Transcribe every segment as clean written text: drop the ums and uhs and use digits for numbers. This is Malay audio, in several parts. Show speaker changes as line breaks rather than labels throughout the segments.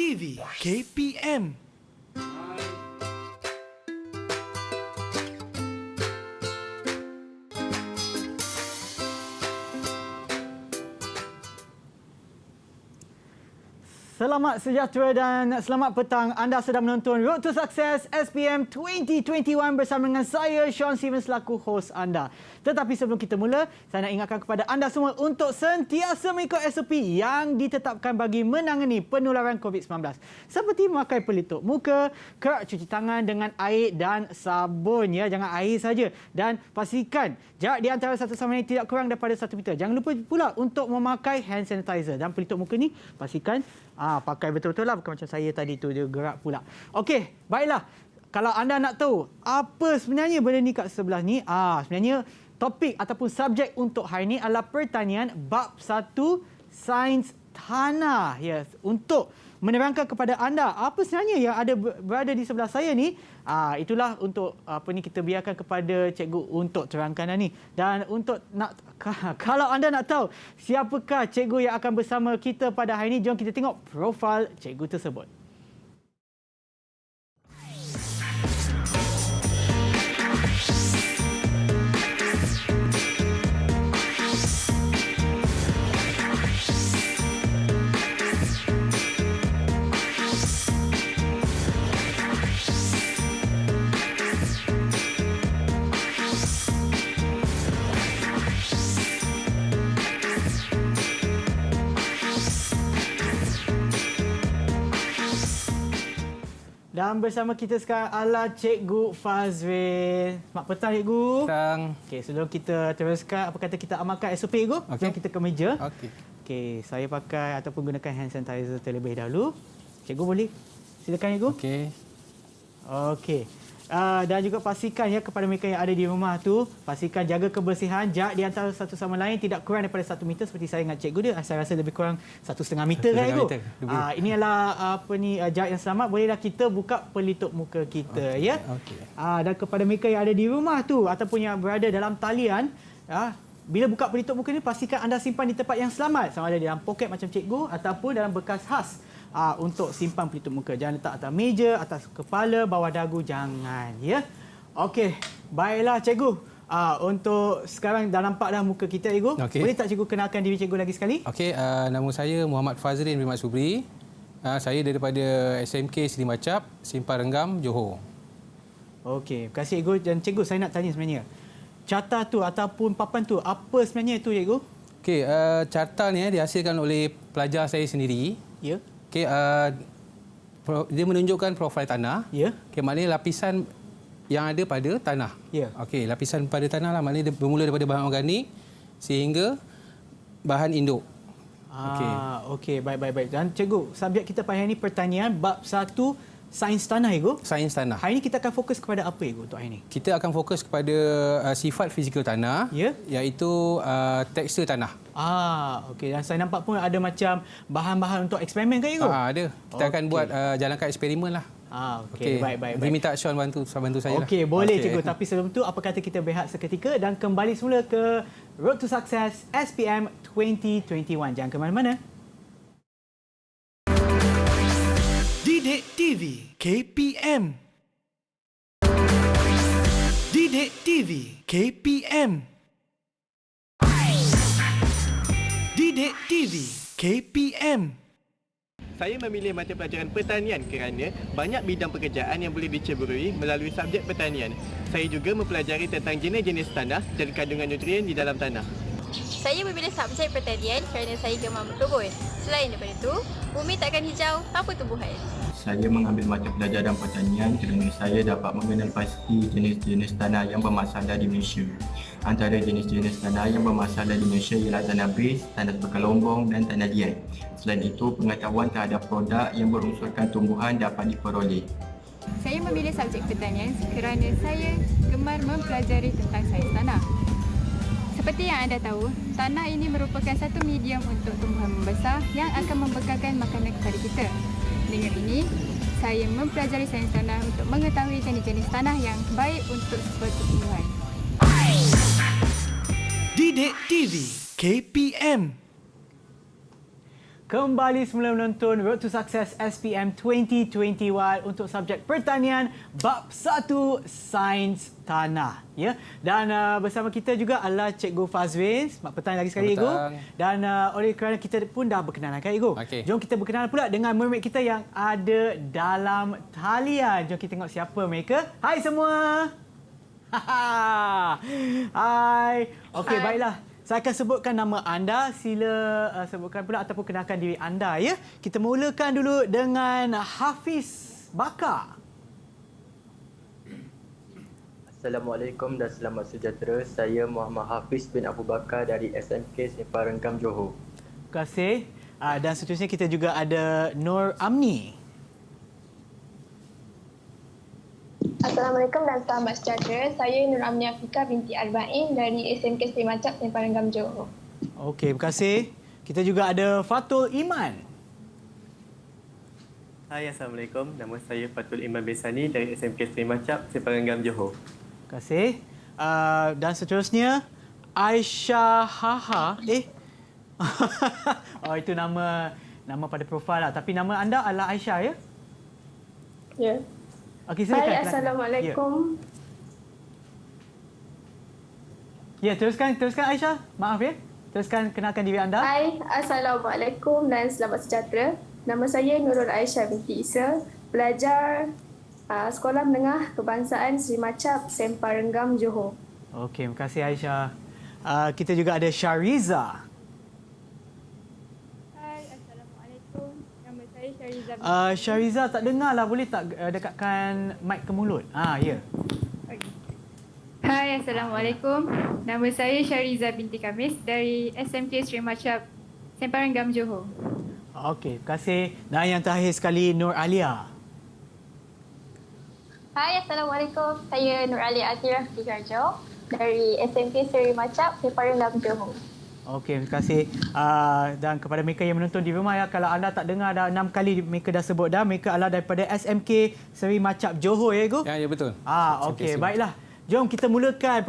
TV KPM.
Selamat sejahtera dan selamat petang. Anda sedang menonton Road to Success SPM 2021 bersama dengan saya, Sean Steven, selaku hos anda. Tetapi sebelum kita mula, saya nak ingatkan kepada anda semua untuk sentiasa mengikut SOP yang ditetapkan bagi menangani penularan COVID-19. Seperti memakai pelitup muka, kerap cuci tangan dengan air dan sabun. Ya, jangan air saja. Dan pastikan jarak di antara satu sama lain tidak kurang daripada 1 meter. Jangan lupa pula untuk memakai hand sanitizer. Dan pelitup muka ni pastikan pakai betul-betul lah, bukan macam saya tadi tu dia gerak pula. Okey, baiklah. Kalau anda nak tahu apa sebenarnya benda ni kat sebelah ni, sebenarnya topik ataupun subjek untuk hari ini adalah pertanian bab 1 sains tanah. Yes, untuk menerangkan kepada anda apa sebenarnya yang ada berada di sebelah saya ni, itulah untuk kita biarkan kepada cikgu untuk terangkan ni. Dan untuk kalau anda nak tahu siapakah cikgu yang akan bersama kita pada hari ini, jom kita tengok profil cikgu tersebut. Dan bersama kita sekarang adalah Cikgu Fazril. Selamat petang, Cikgu.
Petang.
Okey, sebelum kita teruskan, apa kata kita amalkan SOP, Cikgu?
Okey.
Jom kita ke meja.
Okey.
Okey, saya pakai ataupun gunakan hand sanitizer terlebih dahulu. Cikgu boleh? Silakan, Cikgu.
Okey.
Okey. Dan juga pastikan ya kepada mereka yang ada di rumah tu, pastikan jaga kebersihan, jarak di antara satu sama lain tidak kurang daripada 1 meter seperti saya dengan cikgu dia. Saya rasa lebih kurang 1,5 meter kan, Cikgu? Ini adalah jarak yang selamat. Bolehlah kita buka pelitup muka kita, ya.
Okey.
Dan kepada mereka yang ada di rumah tu ataupun yang berada dalam talian, bila buka pelitup muka ni, pastikan anda simpan di tempat yang selamat, sama ada di dalam poket macam cikgu ataupun dalam bekas khas untuk simpan pelitup muka. Jangan letak atas meja, atas kepala, bawah dagu, jangan, ya. Okey, baiklah cikgu. Untuk sekarang dah nampak dah muka kita, cikgu.
Okey.
Boleh tak cikgu kenalkan diri cikgu lagi sekali?
Okey, nama saya Muhammad Fazril bin Mat Subri. Saya daripada SMK Seri Macap, Simpang Renggam, Johor.
Okey, terima kasih cikgu. Dan cikgu, saya nak tanya sebenarnya, carta tu ataupun papan tu, apa sebenarnya itu, cikgu?
Okey, carta ni dihasilkan oleh pelajar saya sendiri.
Ya.
Okey, dia menunjukkan profil tanah.
Ya.
Okey, maknanya lapisan yang ada pada tanah.
Ya.
Okey, lapisan pada tanah lah, maknanya dia bermula daripada bahan organik sehingga bahan induk.
Okey, baik. Dan cikgu, subjek kita pada hari ini pertanian bab 1 sains tanah, cikgu.
Sains tanah.
Hari ini kita akan fokus kepada apa, cikgu, untuk hari ini?
Kita akan fokus kepada sifat fizikal tanah,
Ya.
iaitu tekstur tanah.
Okey. Dan saya nampak pun ada macam bahan-bahan untuk eksperimen kan, cikgu?
Ada. Kita akan buat jalankan eksperimen lah.
Okey. Baik.
Saya minta Sean bantu saya lah.
Okey, boleh cikgu. Tapi sebelum tu, apa kata kita berehat seketika dan kembali semula ke Road to Success SPM 2021. Jangan ke mana-mana.
Didik TV KPM. Didik TV KPM. Didik TV KPM.
Saya memilih mata pelajaran pertanian kerana banyak bidang pekerjaan yang boleh diceburui melalui subjek pertanian. Saya juga mempelajari tentang jenis-jenis tanah dan kandungan nutrien di dalam tanah.
Saya memilih subjek pertanian kerana saya gemar berkebun. Selain daripada itu, bumi takkan hijau tanpa tumbuhan.
Saya mengambil mata pelajaran pertanian kerana saya dapat mengenal pasti jenis-jenis tanah yang bermasalah di Malaysia. Antara jenis-jenis tanah yang bermasalah di Malaysia ialah tanah beris, tanah bergelombang dan tanah liat. Selain itu, pengetahuan terhadap produk yang berunsurkan tumbuhan dapat diperoleh.
Saya memilih subjek pertanian kerana saya gemar mempelajari tentang sains tanah. Seperti yang anda tahu, tanah ini merupakan satu medium untuk tumbuhan membesar yang akan membekalkan makanan kepada kita. Dengan ini, saya mempelajari sains tanah untuk mengetahui jenis-jenis tanah yang baik untuk sesuatu tumbuhan.
Didik TV KPM.
Kembali semula menonton Road to Success SPM 2021 untuk subjek pertanian bab 1 Sains Tanah. Ya. Dan bersama kita juga adalah Cikgu Fazrin. Selamat petang lagi sekali, Cikgu. Dan oleh kerana kita pun dah berkenalan kan, Cikgu.
Okey.
Jom kita berkenalan pula dengan mermaid kita yang ada dalam talian. Jom kita tengok siapa mereka. Hai semua. Hai. Okey, baiklah. Saya akan sebutkan nama anda. Sila sebutkan pula ataupun kenalkan diri anda, ya. Kita mulakan dulu dengan Hafiz Bakar.
Assalamualaikum dan selamat sejahtera. Saya Muhammad Hafiz bin Abu Bakar dari SMK Sempang Renggam, Johor.
Terima kasih. Dan seterusnya kita juga ada Nur Amni.
Assalamualaikum dan selamat sejahtera. Saya Nur Amni Afika binti Arba'in dari SMK Semacap Sempang Renggam, Johor.
Okey, terima kasih. Kita juga ada Fatul Iman.
Hai, Assalamualaikum. Nama saya Fatul Iman Besani dari SMK Semacap Sempang Renggam, Johor.
Terima kasih. Dan seterusnya Aisyah Haha. Oh, itu nama pada profil lah. Tapi nama anda adalah Aisyah, ya?
Ya.
Okey, silakan.
Hai, Assalamualaikum.
Ya, teruskan Aisyah. Maaf ya. Teruskan kenalkan diri anda.
Hai, Assalamualaikum dan selamat sejahtera. Nama saya Nurul Aisyah binti Isa, pelajar Sekolah Menengah Kebangsaan Seri Macap, Sempang Renggam, Johor.
Okey, terima kasih Aisyah. Kita juga ada Syariza.
Hai, Assalamualaikum. Nama saya Syariza.
Syariza tak dengar lah. Boleh tak dekatkan mic ke mulut? Ya.
Hai, Assalamualaikum. Nama saya Syariza binti Kamis dari SMK Seri Macap, Sempang Renggam, Johor.
Okey, terima kasih. Dan yang terakhir sekali Nur Alia.
Hai, Assalamualaikum. Saya Nur Ali Atirah Tigarjo dari SMK Seri Macap, Sempang Renggam, Johor.
Okey, terima kasih. Dan kepada mereka yang menonton di rumah, ya, kalau anda tak dengar dah 6 kali mereka dah sebut dah, mereka adalah daripada SMK Seri Macap Johor, ya, Ego?
Ya, betul.
Okey, baiklah. Jom kita mulakan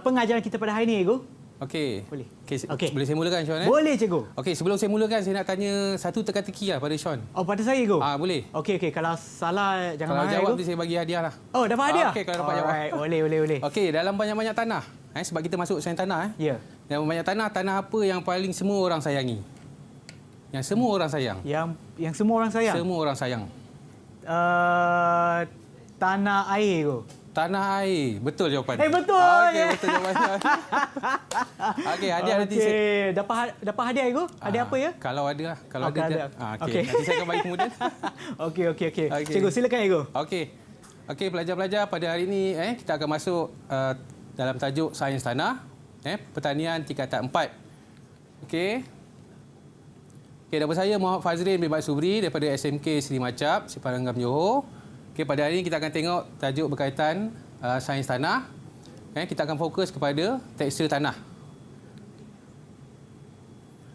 pengajaran kita pada hari ini, Ego.
Okey.
Boleh.
Okey. Boleh saya mulakan, Sean?
Boleh, Cikgu.
Okey, sebelum saya mulakan, saya nak tanya satu teka-teki lah pada Sean.
Oh, pada saya, Ego?
Boleh.
Okey. Kalau salah, jangan
Kalau
marah,
jawab
Ego.
tu saya bagi hadiah lah.
Oh, dapat hadiah?
Okey, kalau dapat jawab.
Alright, boleh.
Okey, dalam banyak-banyak tanah. Sebab kita masuk sains tanah.
Ya.
Dalam banyak tanah apa yang paling semua orang sayangi? Yang semua orang sayang.
Yang semua orang sayang?
Semua orang sayang.
Tanah air, Ego.
Tanah air. Betul jawapan.
Betul.
Okey, betul jawapan. Okey, hadiah nanti saya...
Dapat hadiah, Ego? Hadiah apa, ya?
Kalau ada lah. Kalau
Okey,
ada.
ada.
Okey. Nanti saya akan bagi kemudian.
Okey. Cikgu, silakan, Ego.
Okey, pelajar-pelajar, pada hari ini kita akan masuk dalam tajuk Sains Tanah, Pertanian tingkatan 4. Okey, nama saya Muhammad Fazrin bin Maksubri daripada SMK Seri Macap, Sempang Renggam, Johor. Okey, pada hari ini kita akan tengok tajuk berkaitan sains tanah. Kita akan fokus kepada tekstur tanah.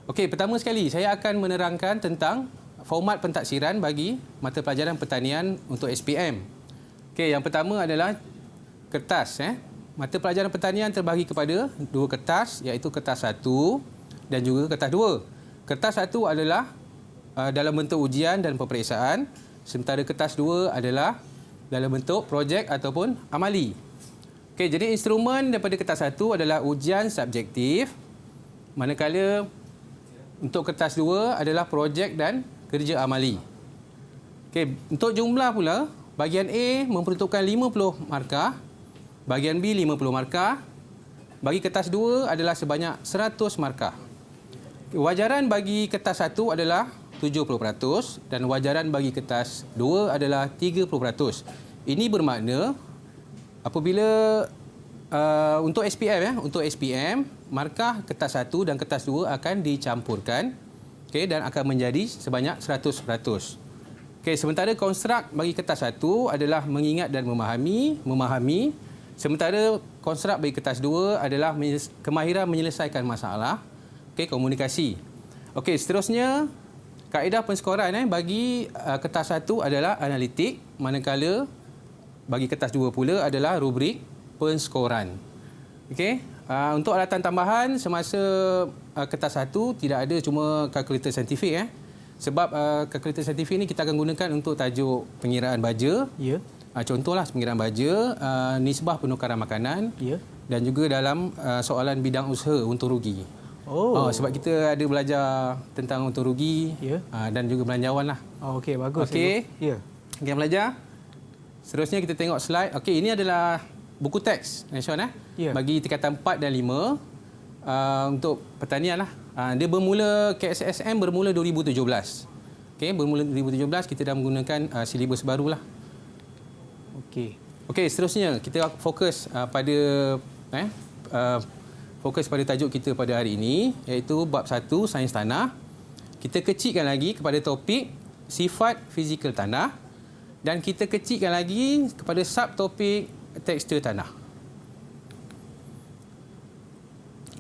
Okey, pertama sekali saya akan menerangkan tentang format pentaksiran bagi mata pelajaran pertanian untuk SPM. Okey, yang pertama adalah kertas. Mata pelajaran pertanian terbahagi kepada dua kertas, iaitu kertas 1 dan juga kertas 2. Kertas 1 adalah dalam bentuk ujian dan peperiksaan, sementara kertas 2 adalah dalam bentuk projek ataupun amali. Okey, jadi instrumen daripada kertas 1 adalah ujian subjektif, manakala untuk kertas 2 adalah projek dan kerja amali. Okey, untuk jumlah pula, bahagian A memperuntukkan 50 markah, bahagian B 50 markah, bagi kertas 2 adalah sebanyak 100 markah. Wajaran bagi kertas 1 adalah 70% dan wajaran bagi kertas 2 adalah 30%. Ini bermakna apabila untuk SPM, markah kertas 1 dan kertas 2 akan dicampurkan, dan akan menjadi sebanyak 100%. Sementara konstruk bagi kertas 1 adalah mengingat dan memahami, sementara konstruk bagi kertas 2 adalah kemahiran menyelesaikan masalah, komunikasi. Seterusnya kaedah penskoran bagi kertas 1 adalah analitik, manakala bagi kertas 2 pula adalah rubrik penskoran. Untuk alatan tambahan semasa kertas 1 tidak ada, cuma kalkulator saintifik. Sebab kalkulator saintifik ni kita akan gunakan untuk tajuk pengiraan baja.
Ya.
Contohlah pengiraan baja, nisbah penukaran makanan
Ya.
dan juga dalam soalan bidang usaha untung rugi.
Oh.
Sebab kita ada belajar tentang untung rugi
Ya.
dan juga belanjawan lah.
Okey, bagus.
Okey.
Ya.
Okey, belajar. Seterusnya kita tengok slide. Okey, ini adalah buku teks, Sean
Ya.
bagi tingkatan 4 dan 5 untuk pertanian lah. Dia bermula KSSM bermula 2017. Okey, bermula 2017 kita dah menggunakan silibus baru lah.
Okey.
Okey, seterusnya kita fokus pada fokus pada tajuk kita pada hari ini, iaitu bab 1 sains tanah. Kita kecilkan lagi kepada topik sifat fizikal tanah dan kita kecilkan lagi kepada subtopik tekstur tanah.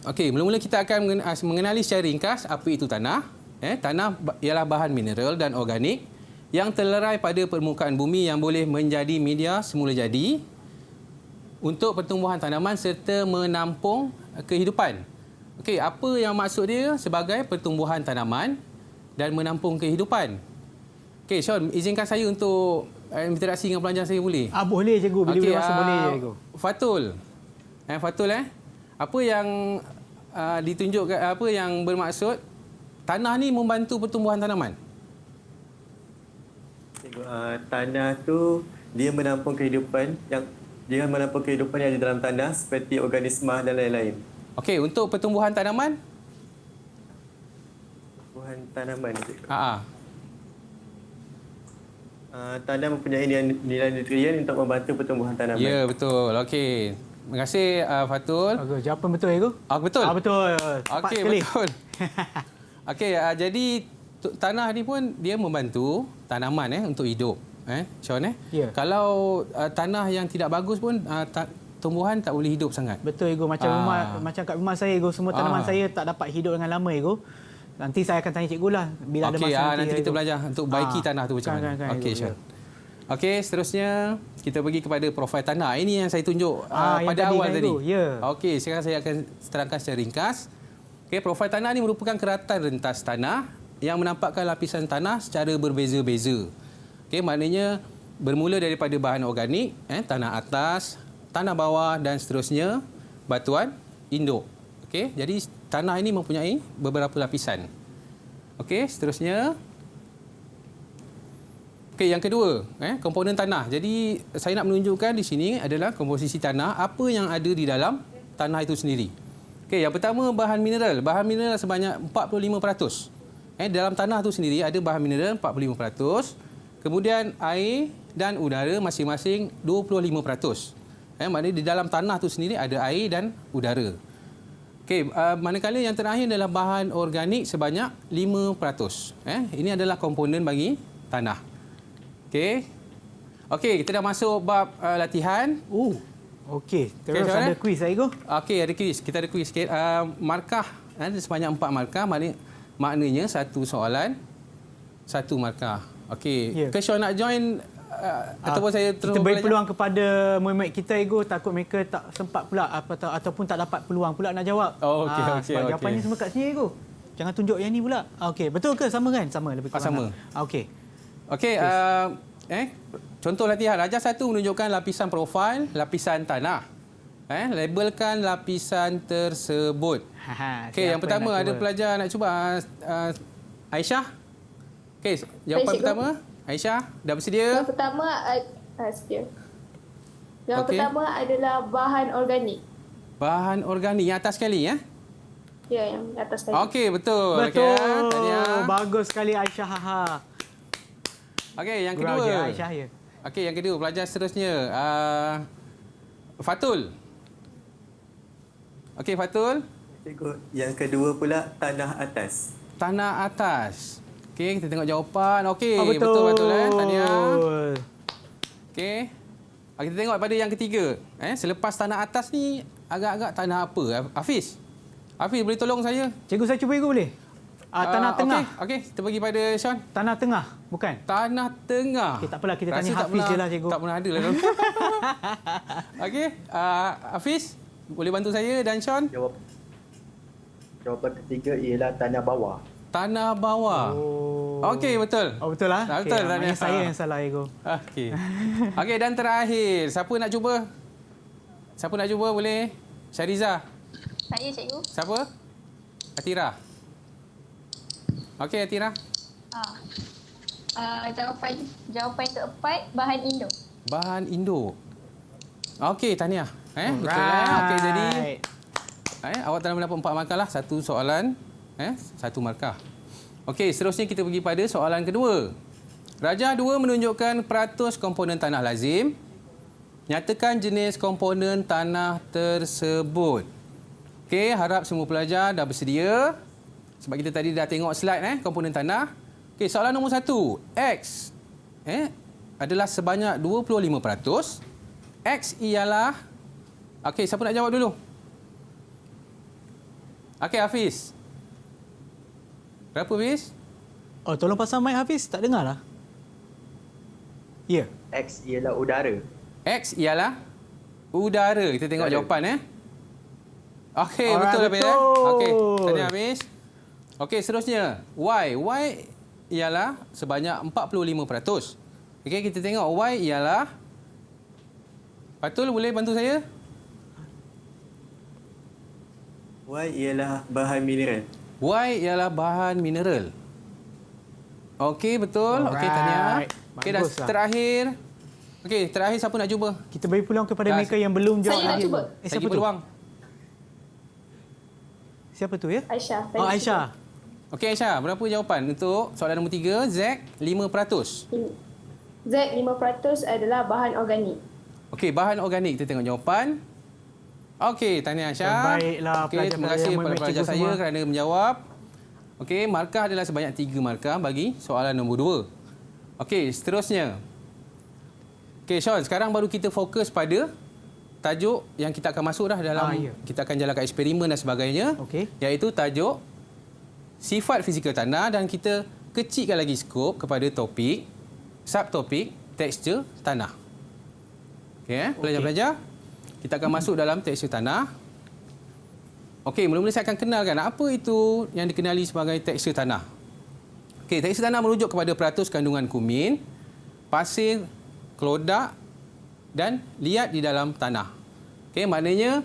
Okey, mula-mula kita akan mengenali secara ringkas apa itu tanah. Tanah ialah bahan mineral dan organik yang terlerai pada permukaan bumi yang boleh menjadi media semula jadi untuk pertumbuhan tanaman serta menampung kehidupan. Okey, apa yang maksud dia sebagai pertumbuhan tanaman dan menampung kehidupan? Okey, Sean, izinkan saya untuk interaksi dengan pelajar saya boleh?
Boleh cikgu, bila-bila masa boleh cikgu.
Fatul. Fatul apa yang ditunjukkan, apa yang bermaksud tanah ni membantu pertumbuhan tanaman?
Tanah tu dia menampung kehidupan yang ada dalam tanah seperti organisma dan lain-lain.
Okey, untuk pertumbuhan tanaman?
Pertumbuhan tanaman. Tanah mempunyai nilai nutrien untuk membantu pertumbuhan tanaman.
Ya, betul. Okey. Terima kasih Fatul.
Bagus. Jawapan betul cikgu?
Betul.
Betul. Tepat
Okey,
sekali.
betul. Okey, jadi tanah ni pun dia membantu tanaman untuk hidup. Sean
Ya.
Kalau tanah yang tidak bagus pun tumbuhan tak boleh hidup sangat.
Betul cikgu, macam kat rumah saya cikgu, semua tanaman saya tak dapat hidup dengan lama cikgu. Nanti saya akan tanya cikgu lah bila ada masa
nanti kita belajar untuk baiki tanah tu macam mana. Okey, Sean. Okey, seterusnya kita pergi kepada profil tanah. Ini yang saya tunjuk pada awal tadi.
Ya.
Okey, sekarang saya akan terangkan secara ringkas. Okey, profil tanah ni merupakan keratan rentas tanah yang menampakkan lapisan tanah secara berbeza-beza. Okey, maknanya bermula daripada bahan organik, tanah atas, tanah bawah dan seterusnya, batuan induk. Okey, jadi tanah ini mempunyai beberapa lapisan. Okey, seterusnya. Okey, yang kedua, komponen tanah. Jadi saya nak menunjukkan di sini adalah komposisi tanah, apa yang ada di dalam tanah itu sendiri. Okey, yang pertama bahan mineral. Bahan mineral sebanyak 45%. Dalam tanah itu sendiri ada bahan mineral 45%. Kemudian air dan udara masing-masing 25%. Maknanya di dalam tanah itu sendiri ada air dan udara. Okey, manakala yang terakhir adalah bahan organik sebanyak 5%. Ini adalah komponen bagi tanah. Okey. Okey, kita dah masuk bab latihan.
Okey, terus ada kuis cikgu.
Okey, ada kuis. Kita ada kuis sikit. Markah sebanyak 4 markah, maknanya satu soalan, satu markah. Okey. Ke Sean nak join ataupun saya terus
kita beri peluang kepada murid-murid kita ego, takut mereka tak sempat pula ataupun tak dapat peluang pula nak jawab.
Okey.
Sebab jawapannya semua kat sini ego. Jangan tunjuk yang ni pula. Okey, betul ke? Sama kan? Sama lebih kurang.
Sama.
Okey.
Okey, contoh latihan. Ajar 1 menunjukkan lapisan profil, lapisan tanah. Labelkan lapisan tersebut. Okey, yang pertama ada pelajar nak cuba Aisyah. Okey, jawapan pertama. Aisyah, dah bersedia?
Yang pertama sedia. Yang pertama adalah bahan organik.
Bahan organik yang atas sekali ya?
Ya, yang atas tadi.
Okey, betul.
Betul.
Okay,
bagus sekali Aisyah.
Okey, yang kedua.
Aisyah ya.
Okey, yang kedua pelajar seterusnya. Fatul. Okey, Fatul.
Yang kedua pula tanah atas.
Tanah atas. Okey, kita tengok jawapan. Okey, betul Tahniah. Okey. Kita tengok pada yang ketiga. Selepas tanah atas ni agak-agak tanah apa? Hafiz boleh tolong saya?
Cikgu saya cuba cikgu boleh? Tanah tengah.
Okey, kita bagi pada Sean.
Tanah tengah, bukan?
Tanah tengah.
Okey, tak apalah kita tanya Hafiz je lah cikgu.
Tak pernah ada lah. Okey, Hafiz boleh bantu saya dan Sean?
Jawapan ketiga ialah tanah bawah.
Tanah bawah. Okey, betul.
Oh, betul lah.
Betul,
Maknanya
Tahniah.
saya yang salah, Ego.
Okey. Okey, dan terakhir, siapa nak cuba? Siapa nak cuba boleh? Syariza.
Saya cikgu.
Siapa? Atira. Okey, Atira.
Jawapan keempat, bahan Indo.
Bahan Indo. Okey, tahniah. Betul.
Alright.
Okey, jadi awak telah mendapat 4 markah lah. Satu soalan, 1 markah. Okey, seterusnya kita pergi pada soalan kedua. Rajah 2 menunjukkan peratus komponen tanah lazim. Nyatakan jenis komponen tanah tersebut. Okey, harap semua pelajar dah bersedia. Sebab kita tadi dah tengok slide komponen tanah. Okey, soalan nombor 1. X adalah sebanyak 25%. X ialah... Okey, siapa nak jawab dulu? Okey, Hafiz. Berapa, Hafiz?
Oh, tolong pasang mic, Hafiz. Tak dengar lah. Ya.
X ialah udara.
X ialah udara. Kita tengok
Udara.
jawapan. Okey,
Alright,
betul, Hafiz.
betul.
Okey, tahniah, Hafiz. Okey, seterusnya. Y. Y ialah sebanyak 45%. Okey, kita tengok Y ialah... Patul, boleh bantu saya?
Y ialah bahan mineral.
Y ialah bahan mineral. Okey, betul. Okey, tahniah. Okey, dah
Baguslah.
terakhir. Okey, terakhir siapa nak cuba?
Kita beri peluang kepada mereka yang belum jawab.
Saya nak
lagi.
cuba.
Saya
Siapa
bagi
tu?
peluang.
Siapa tu ya?
Aisyah.
Oh, Aisyah.
Okey, Aisyah, berapa jawapan untuk soalan nombor 3? Z, 5%.
Z 5% adalah bahan organik.
Okey, bahan organik. Kita tengok jawapan. Okey, tahniah Aisyah.
Terbaiklah
Okey,
pelajar-pelajar
terima kasih
yang
kepada
memang
pelajar
cikgu
saya
semua.
kerana menjawab. Okey, markah adalah sebanyak 3 markah bagi soalan nombor 2. Okey, seterusnya. Okey, Sean, sekarang baru kita fokus pada tajuk yang kita akan masuk dah dalam
ya.
kita akan jalankan eksperimen dan sebagainya.
Okey.
Iaitu tajuk sifat fizikal tanah dan kita kecilkan lagi skop kepada topik subtopik tekstur tanah. Okey, pelajar-pelajar, kita akan masuk dalam tekstur tanah. Okey, mula-mula saya akan kenalkan apa itu yang dikenali sebagai tekstur tanah. Okey, tekstur tanah merujuk kepada peratus kandungan kumin, pasir, kelodak dan liat di dalam tanah. Okey, maknanya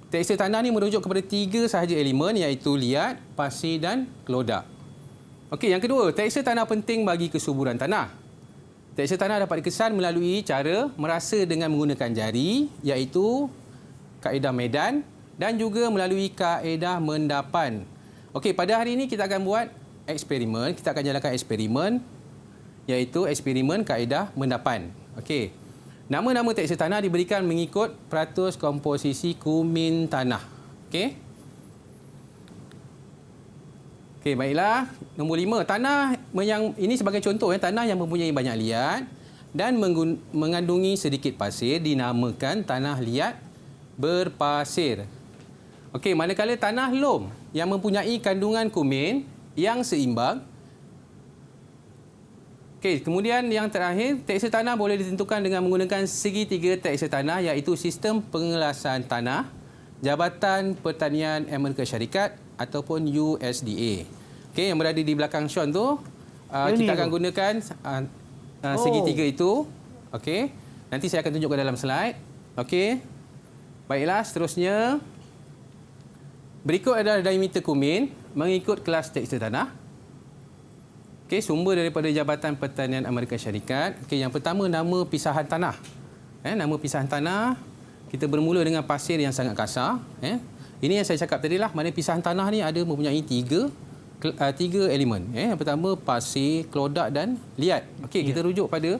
tekstur tanah ni merujuk kepada 3 sahaja elemen iaitu liat, pasir dan kelodak. Okey, yang kedua, tekstur tanah penting bagi kesuburan tanah. Tekstur tanah dapat dikesan melalui cara merasa dengan menggunakan jari iaitu kaedah medan dan juga melalui kaedah mendapan. Okey, pada hari ini kita akan buat eksperimen. Kita akan jalankan eksperimen iaitu eksperimen kaedah mendapan. Okey. Nama-nama tekstur tanah diberikan mengikut peratus komposisi kumin tanah. Okey. Okey, baiklah. Nombor 5, tanah yang ini sebagai contoh tanah yang mempunyai banyak liat dan mengandungi sedikit pasir dinamakan tanah liat berpasir. Okey, manakala tanah lom yang mempunyai kandungan kumin yang seimbang. Okey, kemudian yang terakhir, tekstur tanah boleh ditentukan dengan menggunakan segitiga tekstur tanah iaitu sistem pengelasan tanah, Jabatan Pertanian Amerika Syarikat ataupun USDA. Okey, yang berada di belakang Sean tu, kita akan gunakan segitiga itu. Okey, nanti saya akan tunjukkan dalam slide. Okey, baiklah, seterusnya. Berikut adalah diameter kumin mengikut kelas tekstur tanah. Okey, sumber daripada Jabatan Pertanian Amerika Syarikat. Okey, yang pertama nama pisahan tanah. Nama pisahan tanah, kita bermula dengan pasir yang sangat kasar. Ini yang saya cakap tadi lah, mana pisahan tanah ni ada mempunyai tiga elemen. Yang pertama pasir, kelodak dan liat. Okey, kita rujuk pada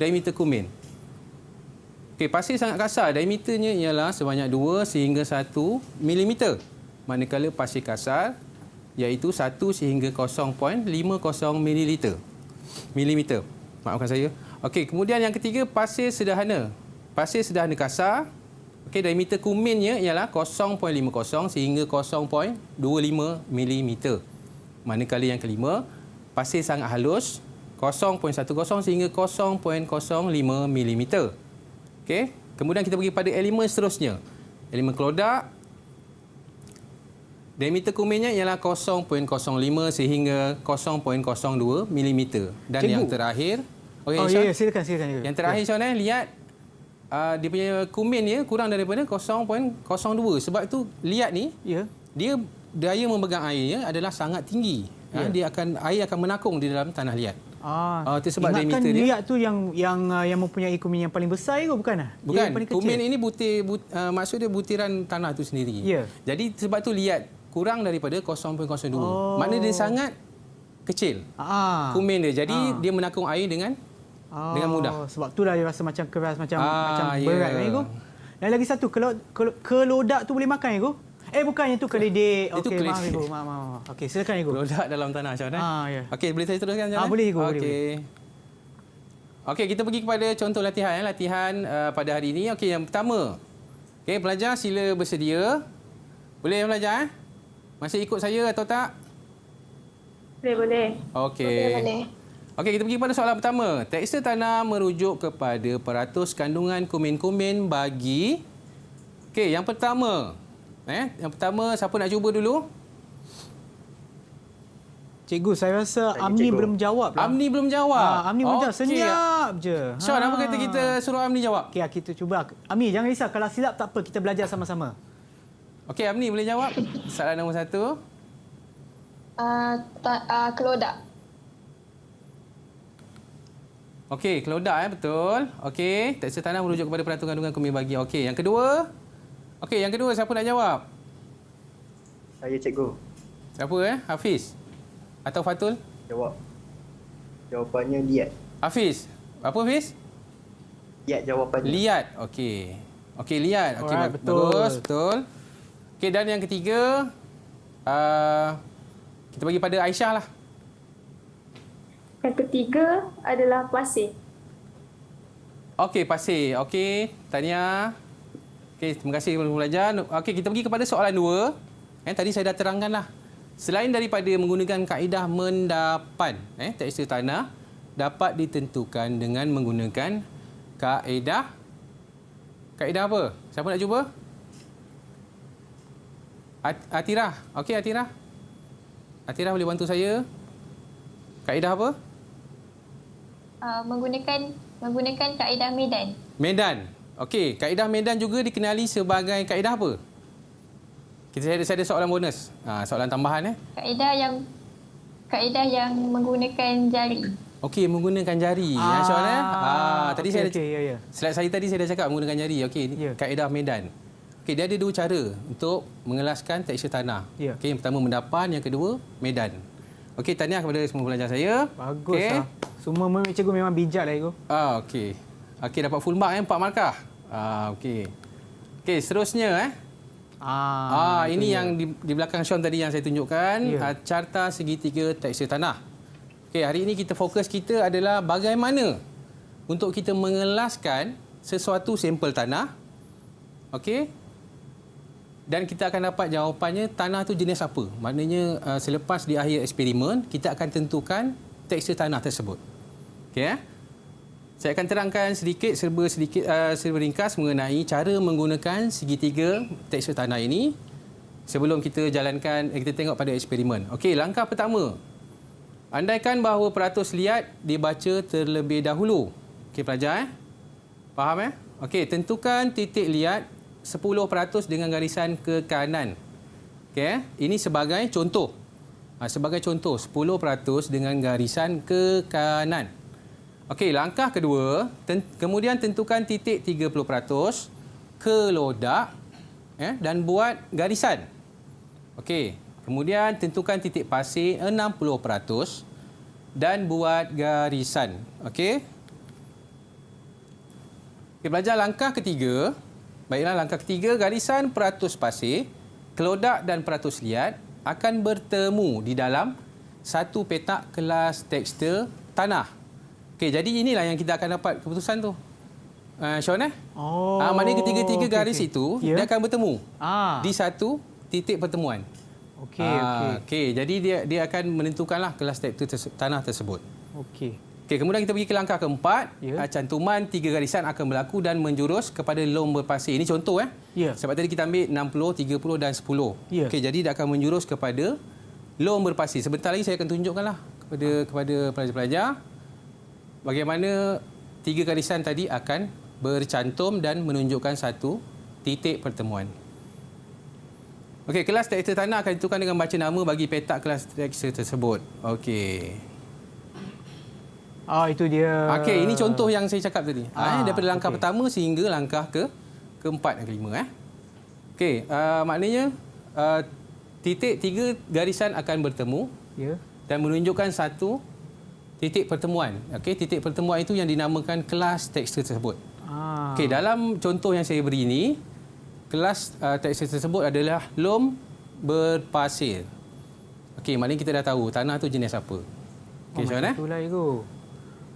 diameter kumin. Okey, pasir sangat kasar, diameternya ialah sebanyak 2 sehingga 1 mm. Manakala pasir kasar iaitu 1 sehingga 0.50 milimeter. Maafkan saya. Okey, kemudian yang ketiga pasir sederhana. Pasir sederhana kasar. Okey, diameter kuminnya ialah 0.50 sehingga 0.25 milimeter. Manakala yang kelima, pasir sangat halus 0.10 sehingga 0.05 milimeter. Okey, kemudian kita pergi pada elemen seterusnya. Elemen kelodak. Diameter kuminnya ialah 0.05 sehingga 0.02 mm. Dan
Cikgu.
yang terakhir, okey,
Oh,
Sean.
ya, silakan. Cikgu.
Yang terakhir Sean, lihat dia punya kumin dia kurang daripada 0.02. Sebab tu lihat ni,
Ya.
dia daya memegang airnya adalah sangat tinggi.
Ya.
Air akan menakung di dalam tanah liat. Itu sebab
Ingatkan
diameter dia.
liat tu yang mempunyai kumin yang paling besar ke bukan?
Bukan,
Yang paling kecil?
kumin ini maksud dia butiran tanah tu sendiri.
Ya.
Jadi sebab tu liat kurang daripada 0.02.
Oh.
Maknanya dia sangat kecil. Kumin dia. Jadi dia menakung air dengan mudah.
Sebab tu lah dia rasa macam keras, macam
ya.
berat kan, Igu? Dan lagi satu, kelodak tu boleh makan, Igu? Bukannya tu keledek.
Itu
Okey, maaf,
keledek.
Igu. Maaf. Okey, silakan, Igu.
Kelodak dalam tanah macam mana?
Ya.
Okey, boleh saya teruskan macam mana?
Boleh, Igu.
Okey. Okey, kita pergi kepada contoh latihan. Latihan pada hari ini. Okey, yang pertama. Okey, pelajar sila bersedia. Boleh pelajar? Masih ikut saya atau tak?
Boleh.
Okey. Okey, kita pergi pada soalan pertama. Tekstur tanah merujuk kepada peratus kandungan kumin-kumin bagi... Okey, yang pertama. Yang pertama, siapa nak cuba dulu?
Cikgu, saya rasa Amni belum jawab lah.
Amni belum jawab?
Amni belum jawab. Senyap je.
Sean, apa kata kita suruh Amni jawab?
Okey, kita cuba. Amni, jangan risau. Kalau silap tak apa, kita belajar sama-sama.
Okey, Amni boleh jawab. Soalan nombor 1.
Kelodak.
Okey, kelodak betul. Okey, tekstur tanah merujuk kepada peratus kandungan kumin bagi. Okey, yang kedua. Okey, yang kedua siapa nak jawab?
Saya, cikgu.
Siapa Hafiz? Atau Fatul?
Jawapannya liat.
Hafiz. Apa Hafiz?
Liat jawapannya.
Liat. Okey. Okey, liat. Okey,
Alright, betul.
bagus, betul. Okey, dan yang ketiga kita bagi pada Aisyah lah.
Yang ketiga adalah pasir.
Okey, pasir. Okey, Tania. Okey, terima kasih kepada pelajar. Okey, kita pergi kepada soalan 2. Tadi saya dah terangkanlah. Selain daripada menggunakan kaedah mendapan, tekstur tanah dapat ditentukan dengan menggunakan kaedah apa? Siapa nak cuba? Atirah. Okey, Atirah. Atirah boleh bantu saya? Kaedah apa?
Menggunakan kaedah medan.
Medan. Okey, kaedah medan juga dikenali sebagai kaedah apa? Saya ada soalan bonus. Soalan tambahan
Kaedah yang menggunakan jari.
Okey, menggunakan jari. Tadi
ya.
Slide saya tadi saya dah cakap menggunakan jari. Okey, kaedah medan. Okey, dia ada dua cara untuk mengelaskan tekstur tanah. Okey, yang pertama mendapan, yang kedua medan. Okey, tahniah kepada semua pelajar saya.
Bagus lah. Semua cikgu memang bijak lah, Cikgu.
Okey. Okey, dapat full mark 4 markah. Okey. Okey, seterusnya ini yang di belakang Sean tadi yang saya tunjukkan, carta segitiga tekstur tanah. Okey, hari ini fokus kita adalah bagaimana untuk kita mengelaskan sesuatu sampel tanah. Okey. Dan kita akan dapat jawapannya tanah tu jenis apa. Maknanya selepas di akhir eksperimen kita akan tentukan tekstur tanah tersebut. Okey. Saya akan terangkan serba ringkas mengenai cara menggunakan segitiga tekstur tanah ini sebelum kita tengok pada eksperimen. Okey, langkah pertama. Andaikan bahawa peratus liat dibaca terlebih dahulu. Okey, pelajar faham Okey, tentukan titik liat 10% dengan garisan ke kanan. Okey, ini sebagai contoh. Sebagai contoh 10% dengan garisan ke kanan. Okey, langkah kedua, kemudian tentukan titik 30% kelodak dan buat garisan. Okey, kemudian tentukan titik pasir 60% dan buat garisan. Okey. Okey, belajar langkah ketiga. Baiklah, langkah ketiga, garisan peratus pasir, kelodak dan peratus liat akan bertemu di dalam satu petak kelas tekstur tanah. Okey, jadi inilah yang kita akan dapat keputusan tu. Sean maknanya ketiga-tiga garis itu dia akan bertemu di satu titik pertemuan. Okey, jadi dia akan menentukanlah kelas tekstur tanah tersebut.
Okey.
Okey, kemudian kita pergi ke langkah keempat.
Ya.
Cantuman 3 garisan akan berlaku dan menjurus kepada lom berpasir. Ini contoh
Ya.
Sebab tadi kita ambil 60, 30 dan 10.
Ya.
Okey, jadi dia akan menjurus kepada lom berpasir. Sebentar lagi saya akan tunjukkanlah kepada pelajar-pelajar bagaimana 3 garisan tadi akan bercantum dan menunjukkan satu titik pertemuan. Okey, kelas tekstil tanah akan ditentukan dengan baca nama bagi petak kelas tekstil tersebut. Okey.
Itu dia.
Okey, ini contoh yang saya cakap tadi. Daripada langkah
okey.
pertama sehingga langkah keempat dan kelima. Okey, maknanya titik 3 garisan akan bertemu
Ya.
dan menunjukkan satu titik pertemuan. Okey, titik pertemuan itu yang dinamakan kelas tekstil tersebut. Okey, dalam contoh yang saya beri ini, kelas tekstil tersebut adalah lom berpasir. Okey, maknanya kita dah tahu tanah tu jenis apa. Okey, Syah.
Itulah itu.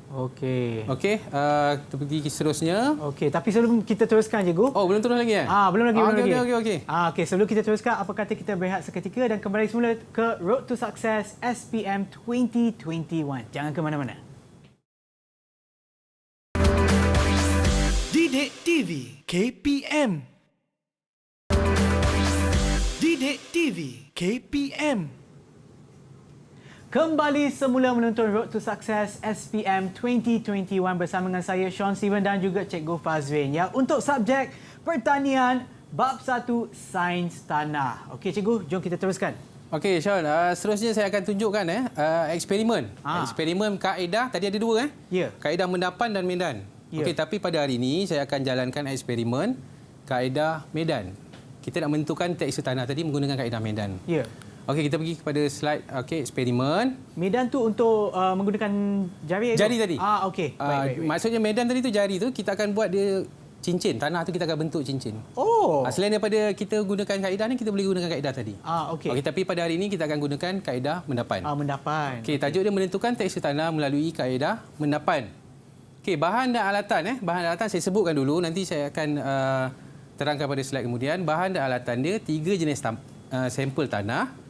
Okey.
Okey, kita pergi seterusnya.
Okey, tapi sebelum kita teruskan, Cikgu.
Oh, belum terus lagi
Belum lagi, belum lagi.
Okey.
Okey, sebelum kita teruskan, apa kata kita berehat seketika dan kembali semula ke Road to Success SPM 2021. Jangan ke mana-mana.
Didik TV KPM. Didik TV KPM.
Kembali semula menonton Road to Success SPM 2021 bersama dengan saya Sean Steven dan juga Cikgu Fazrin ya untuk subjek pertanian bab 1 Sains Tanah. Okey Cikgu, jom kita teruskan.
Okey Sean, seterusnya saya akan tunjukkan eksperimen. Eksperimen kaedah tadi ada 2
Ya.
Kaedah mendapan dan medan.
Ya.
Okey, tapi pada hari ini saya akan jalankan eksperimen kaedah medan. Kita nak menentukan tekstur tanah tadi menggunakan kaedah medan.
Ya.
Okey, kita pergi kepada slide eksperimen.
Medan tu untuk menggunakan jari?
Jari tadi.
Okey. Baik.
Maksudnya medan tadi tu jari tu kita akan buat dia cincin. Tanah tu kita akan bentuk cincin.
Oh.
Selain daripada kita gunakan kaedah ni, kita boleh gunakan kaedah tadi.
Okey.
Okey, tapi pada hari ini kita akan gunakan kaedah mendapan.
Mendapan.
Okey, tajuk dia menentukan tekstur tanah melalui kaedah mendapan. Okey, bahan dan alatan bahan dan alatan saya sebutkan dulu, nanti saya akan terangkan pada slide kemudian. Bahan dan alatan dia 3 jenis sampel tanah,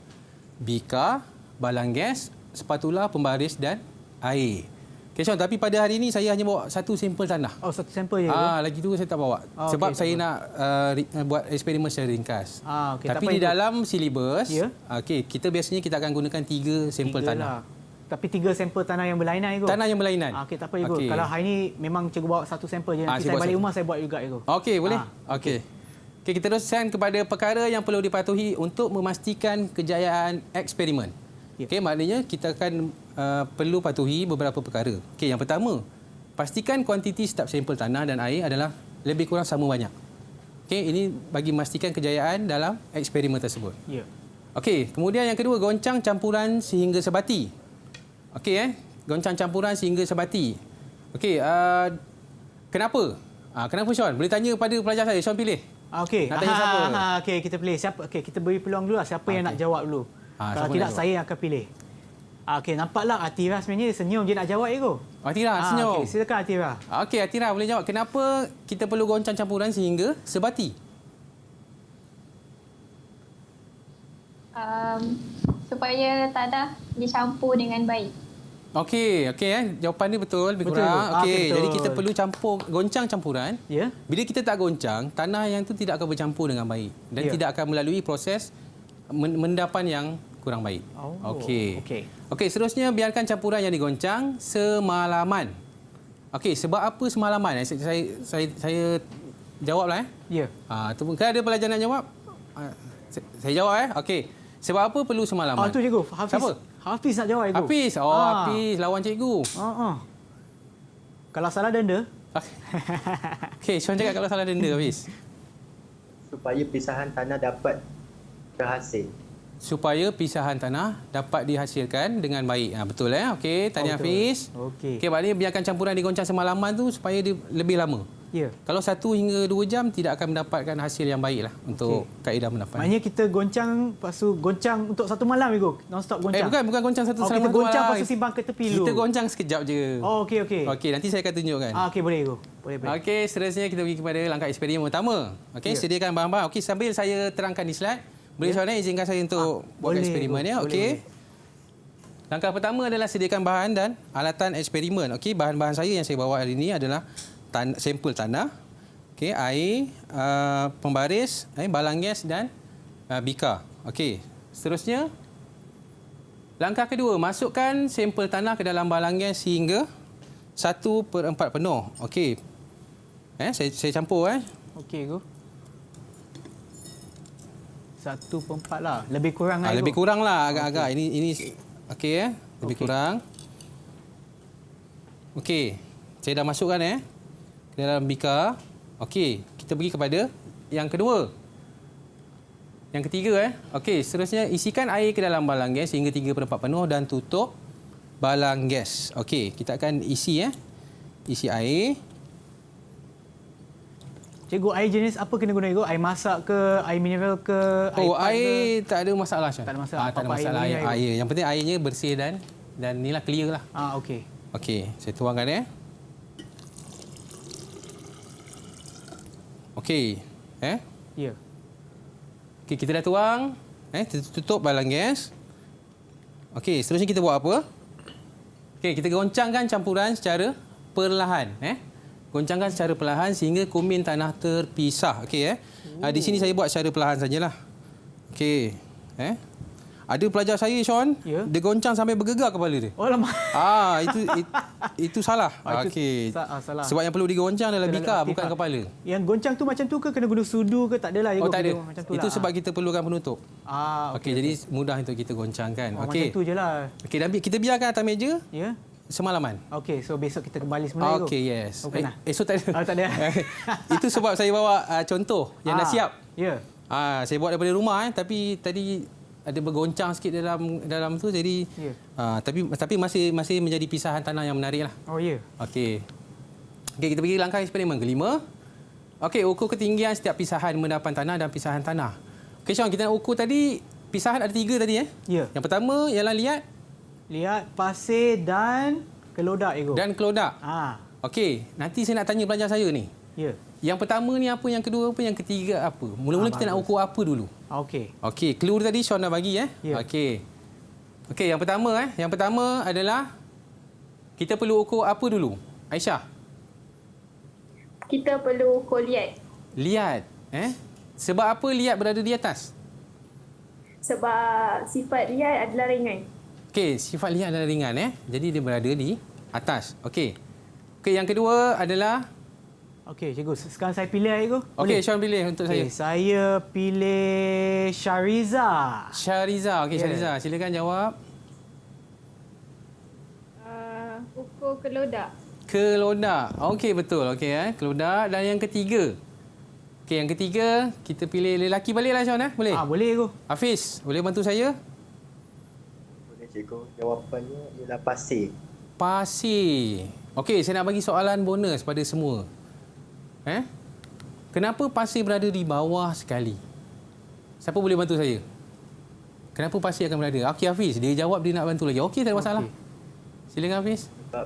bika, balang gas, spatula pembaris dan air. Okey, Sean, tapi pada hari ini saya hanya bawa satu sampel tanah.
Satu sampel je.
Lagi tu saya tak bawa. Sebab
okey,
saya nak buat eksperimen secara ringkas.
Okey,
tapi di dalam silibus,
Ya.
okey, kita biasanya kita akan gunakan 3 sampel tanah.
Tapi 3 sampel tanah yang berlainan itu.
Tanah yang berlainan.
Okey, tak apa Cikgu. Kalau hari ini memang Cikgu bawa satu sampel je. Nanti saya balik rumah saya buat juga Cikgu.
Okey, boleh. Okey. Okey, kita teruskan kepada perkara yang perlu dipatuhi untuk memastikan kejayaan eksperimen.
Ya.
Okey, maknanya kita akan perlu patuhi beberapa perkara. Okey, yang pertama, pastikan kuantiti setiap sampel tanah dan air adalah lebih kurang sama banyak. Okey, ini bagi memastikan kejayaan dalam eksperimen tersebut.
Ya.
Okey, kemudian yang kedua, goncang campuran sehingga sebati. Okey, goncang campuran sehingga sebati. Okey, kenapa? Kenapa Sean? Boleh tanya pada pelajar saya. Sean pilih.
Okey.
Nak tanya siapa?
Okey, kita pilih siapa. Okey, kita beri peluang dulu lah siapa yang nak jawab dulu. Kalau tidak saya yang akan pilih. Okey, nampaklah Atira sebenarnya dia senyum je nak jawab Cikgu.
Atira senyum.
Okey, silakan Atira.
Okey, Atira boleh jawab. Kenapa kita perlu goncang campuran sehingga sebati?
Supaya tanah dicampur dengan baik.
Okey, jawapan dia betul lebih
Betul.
kurang. Okey,
betul.
jadi kita perlu goncang campuran.
Ya.
Bila kita tak goncang, tanah yang tu tidak akan bercampur dengan baik dan
Ya.
tidak akan melalui proses mendapan yang kurang baik. Okey. Okey, seterusnya biarkan campuran yang digoncang semalaman. Okey, sebab apa semalaman? Saya jawablah
Ya.
Kan ada pelajar nak jawab? Saya jawab Okey. Sebab apa perlu semalaman?
Tu Cikgu. Hafiz.
Siapa?
Hafiz nak jawab Cikgu.
Hafiz. Hafiz lawan cikgu.
Kalau salah denda.
Okey, Sean cakap kalau salah denda Hafiz.
Supaya pisahan tanah dapat terhasil.
Supaya pisahan tanah dapat dihasilkan dengan baik. Betul Okey, tanya Hafiz.
Okey.
Okey, maknanya biarkan campuran digoncang semalaman tu supaya dia lebih lama.
Ya.
Kalau 1 hingga 2 jam tidak akan mendapatkan hasil yang baiklah untuk kaedah mendapan.
Maknanya kita goncang, lepas tu goncang untuk 1 malam Cikgu. Non-stop goncang.
Bukan goncang satu
kita goncang lepas tu simpan ke tepi dulu.
Kita goncang sekejap je.
Okey.
Okey, nanti saya akan tunjukkan.
Okey, boleh Cikgu. Boleh.
Okey, seterusnya kita pergi kepada langkah eksperimen pertama. Okey, sediakan bahan-bahan. Okey, sambil saya terangkan di slide, boleh Sean izinkan saya untuk buat eksperimen ya. Okey. Langkah pertama adalah sediakan bahan dan alatan eksperimen. Okey, bahan-bahan saya yang saya bawa hari ini adalah sampel tanah, okey, air, pembaris, balang gas dan bika. Okey, seterusnya langkah kedua, masukkan sampel tanah ke dalam balang gas hingga 1/4 penuh. Okey. Saya campur
Okey, go. 1/4 lah. Lebih kurang lah.
Lebih kurang lah agak-agak. Ini okey lebih kurang. Okey. Saya dah masukkan ke dalam bika. Okey, kita pergi kepada yang kedua. Yang ketiga Okey, seterusnya isikan air ke dalam balang gas hingga 3/4 penuh dan tutup balang gas. Okey, kita akan isi isi air.
Cikgu, air jenis apa kena guna, cikgu? Air masak ke, air mineral ke,
air tak ada masalah, Syah.
Tak ada masalah.
Tak ada masalah air. Yang penting airnya bersih dan inilah clear lah.
Okey.
Okey, saya tuangkan Okey.
Ya.
Okey, kita dah tuang. Tutup balang gas. Okey, seterusnya kita buat apa? Okey, kita goncangkan campuran secara perlahan. Goncangkan secara perlahan sehingga kumin tanah terpisah. Okey di sini saya buat secara perlahan sajalah. Okey. Ada pelajar saya, Sean, dia goncang sampai bergegar kepala dia.
Oh, lama.
Itu salah. Okey.
Salah.
Sebab yang perlu digoncang adalah bika, bukan kepala.
Yang goncang tu macam tu ke kena guna sudu ke, tak adalah?
Tak ada.
Macam tu
Itu
lah.
sebab kita perlukan penutup.
Okey,
jadi mudah untuk kita goncangkan.
Macam tu je lah.
Okey, dan kita biarkan atas meja.
Ya.
Semalaman.
Okey, so besok kita kembali semula.
Okey, yes. Esok tak ada.
Tak ada.
Itu sebab saya bawa contoh yang dah siap.
Ya.
Saya buat daripada rumah tapi tadi ada bergoncang sikit dalam tu, jadi tapi masih menjadi pisahan tanah yang menarik lah.
Oh ya.
Okey, kita pergi langkah eksperimen kelima. Okey, ukur ketinggian setiap pisahan mendapan tanah dan pisahan tanah. Okey, Sean, kita nak ukur tadi pisahan ada 3 tadi
Ya.
Yang pertama ialah
liat, pasir dan kelodak, cikgu.
Dan kelodak. Okey, nanti saya nak tanya pelajar saya ni.
Ya.
Yang pertama ni apa, yang kedua apa, yang ketiga apa? Mula-mula kita nak ukur apa dulu?
Okey.
Okey, clue tadi Sean dah bagi
Ya.
Okey. Okey, yang pertama adalah kita perlu ukur apa dulu? Aisyah.
Kita perlu ukur liat.
Liat, sebab apa liat berada di atas?
Sebab sifat liat adalah ringan.
Okey, sifat liat adalah ringan Jadi dia berada di atas. Okey. Okey, yang kedua adalah
cikgu, sekarang saya pilih, cikgu.
Okey, Sean pilih untuk saya.
Saya pilih Syariza.
Okey, Syariza, silakan jawab.
Ukur kelodak.
Kelodak. Okey, betul. Okey, kelodak. Dan yang ketiga. Okey, yang ketiga kita pilih lelaki baliklah, Sean Boleh?
Boleh, cikgu.
Hafiz, boleh bantu saya?
Cikgu, jawapannya ialah pasir.
Pasir. Okey, saya nak bagi soalan bonus pada semua. Kenapa pasir berada di bawah sekali? Siapa boleh bantu saya? Kenapa pasir akan berada? Okey, Hafiz, dia jawab dia nak bantu lagi. Okey, tak ada masalah. Silakan, Hafiz.
Sebab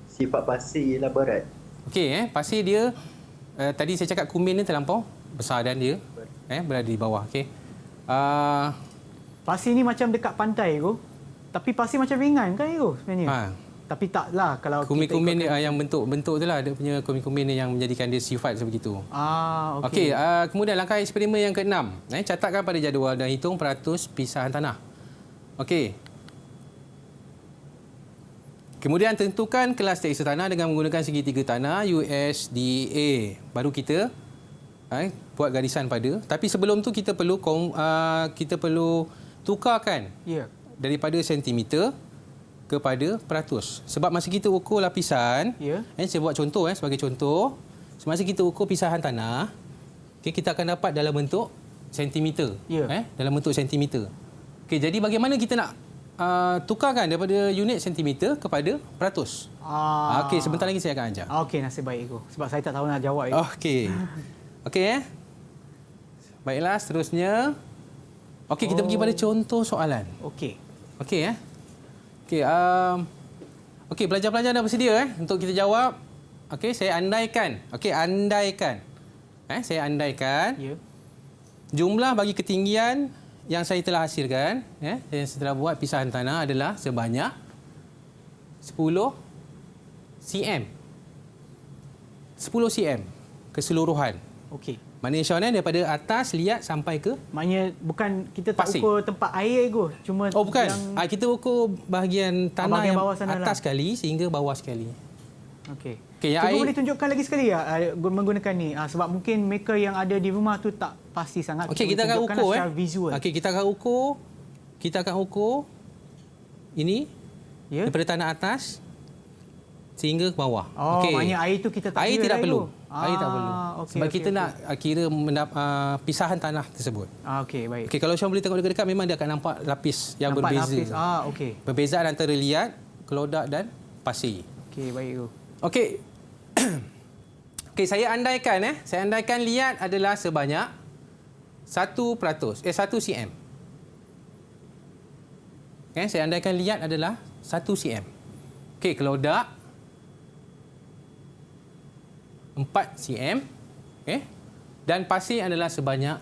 sifat pasir ialah berat.
Okey, pasir dia tadi saya cakap kumin ni terlampau besar dan dia berada di bawah. Okey.
Pasir ni macam dekat pantai, cikgu. Tapi pasir macam ringan kan, cikgu, sebenarnya? Tapi taklah kalau
kumin-kumin dia yang bentuk tu lah, dia punya kumin-kumin yang menjadikan dia sifat sebegitu.
Okey.
Kemudian langkah eksperimen yang ke-6. Catatkan pada jadual dan hitung peratus pisahan tanah. Okey. Kemudian tentukan kelas tekstur tanah dengan menggunakan segitiga tanah USDA. Baru kita buat garisan pada. Tapi sebelum tu kita perlu tukarkan daripada sentimeter kepada peratus. Sebab masa kita ukur lapisan, saya buat contoh sebagai contoh. Semasa kita ukur pisahan tanah, kita akan dapat dalam bentuk sentimeter. Dalam bentuk sentimeter. Jadi bagaimana kita nak tukarkan daripada unit sentimeter kepada peratus? Okey, sebentar lagi saya akan ajar.
Okey, nasib baik, cikgu. Sebab saya tak tahu nak jawab.
Okey. Baiklah, seterusnya. Okey, kita pergi pada contoh soalan.
Okey.
Okey, Okey, pelajar-pelajar dah bersedia untuk kita jawab. Okey, saya andaikan. Saya andaikan. Jumlah bagi ketinggian yang saya telah hasilkan, yang saya telah buat pisahan tanah adalah sebanyak 10 cm. 10 cm keseluruhan.
Okey.
Maknanya Sean, daripada atas liat sampai ke
Maknanya bukan kita tak
pasir.
ukur tempat air go, cuma
Oh bukan.
yang
Kita ukur bahagian tanah
bahagian
yang
bawah sana
atas
lah.
sekali sehingga bawah sekali.
okey.
Okey, yang
Cikgu
air
boleh tunjukkan lagi sekali ya menggunakan ni sebab mungkin mereka yang ada di rumah tu tak pasti sangat.
okey, kita akan
tunjukkanlah
ukur
secara visual.
Okey, kita akan ukur ini
Ya.
daripada tanah atas sehingga ke bawah.
Oh,
Okey.
maknanya air tu kita tak
Air
kira
tidak
lah
perlu.
tu.
Air tak perlu.
Okey,
Sebab
okey,
kita
okey.
nak kira pisahan tanah tersebut.
Okey, baik.
Okey, kalau Sean boleh tengok dekat-dekat memang dia akan nampak lapis yang
Nampak
berbeza.
lapis. Okey.
Perbezaan antara liat, kelodak dan pasir.
Okey, baik tu.
Okey. Okey, saya andaikan liat adalah sebanyak 1%, 1 cm. Okey, saya andaikan liat adalah 1 cm. Okey, kelodak 4 cm. Okey. Dan pasir adalah sebanyak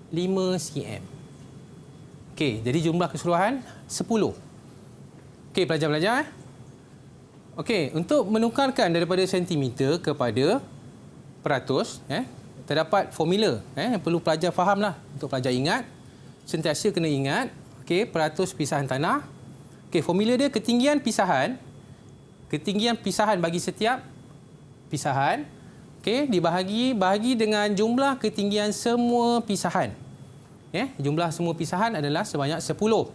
5 cm. Okey, jadi jumlah keseluruhan 10. Okey, pelajar-pelajar. Okey, untuk menukarkan daripada sentimeter kepada peratus, terdapat formula yang perlu pelajar fahamlah. Untuk pelajar ingat, sentiasa kena ingat, okey, peratus pisahan tanah. Okey, formula dia ketinggian pisahan bagi setiap pisahan, okey, bahagi dengan jumlah ketinggian semua pisahan. Jumlah semua pisahan adalah sebanyak 10.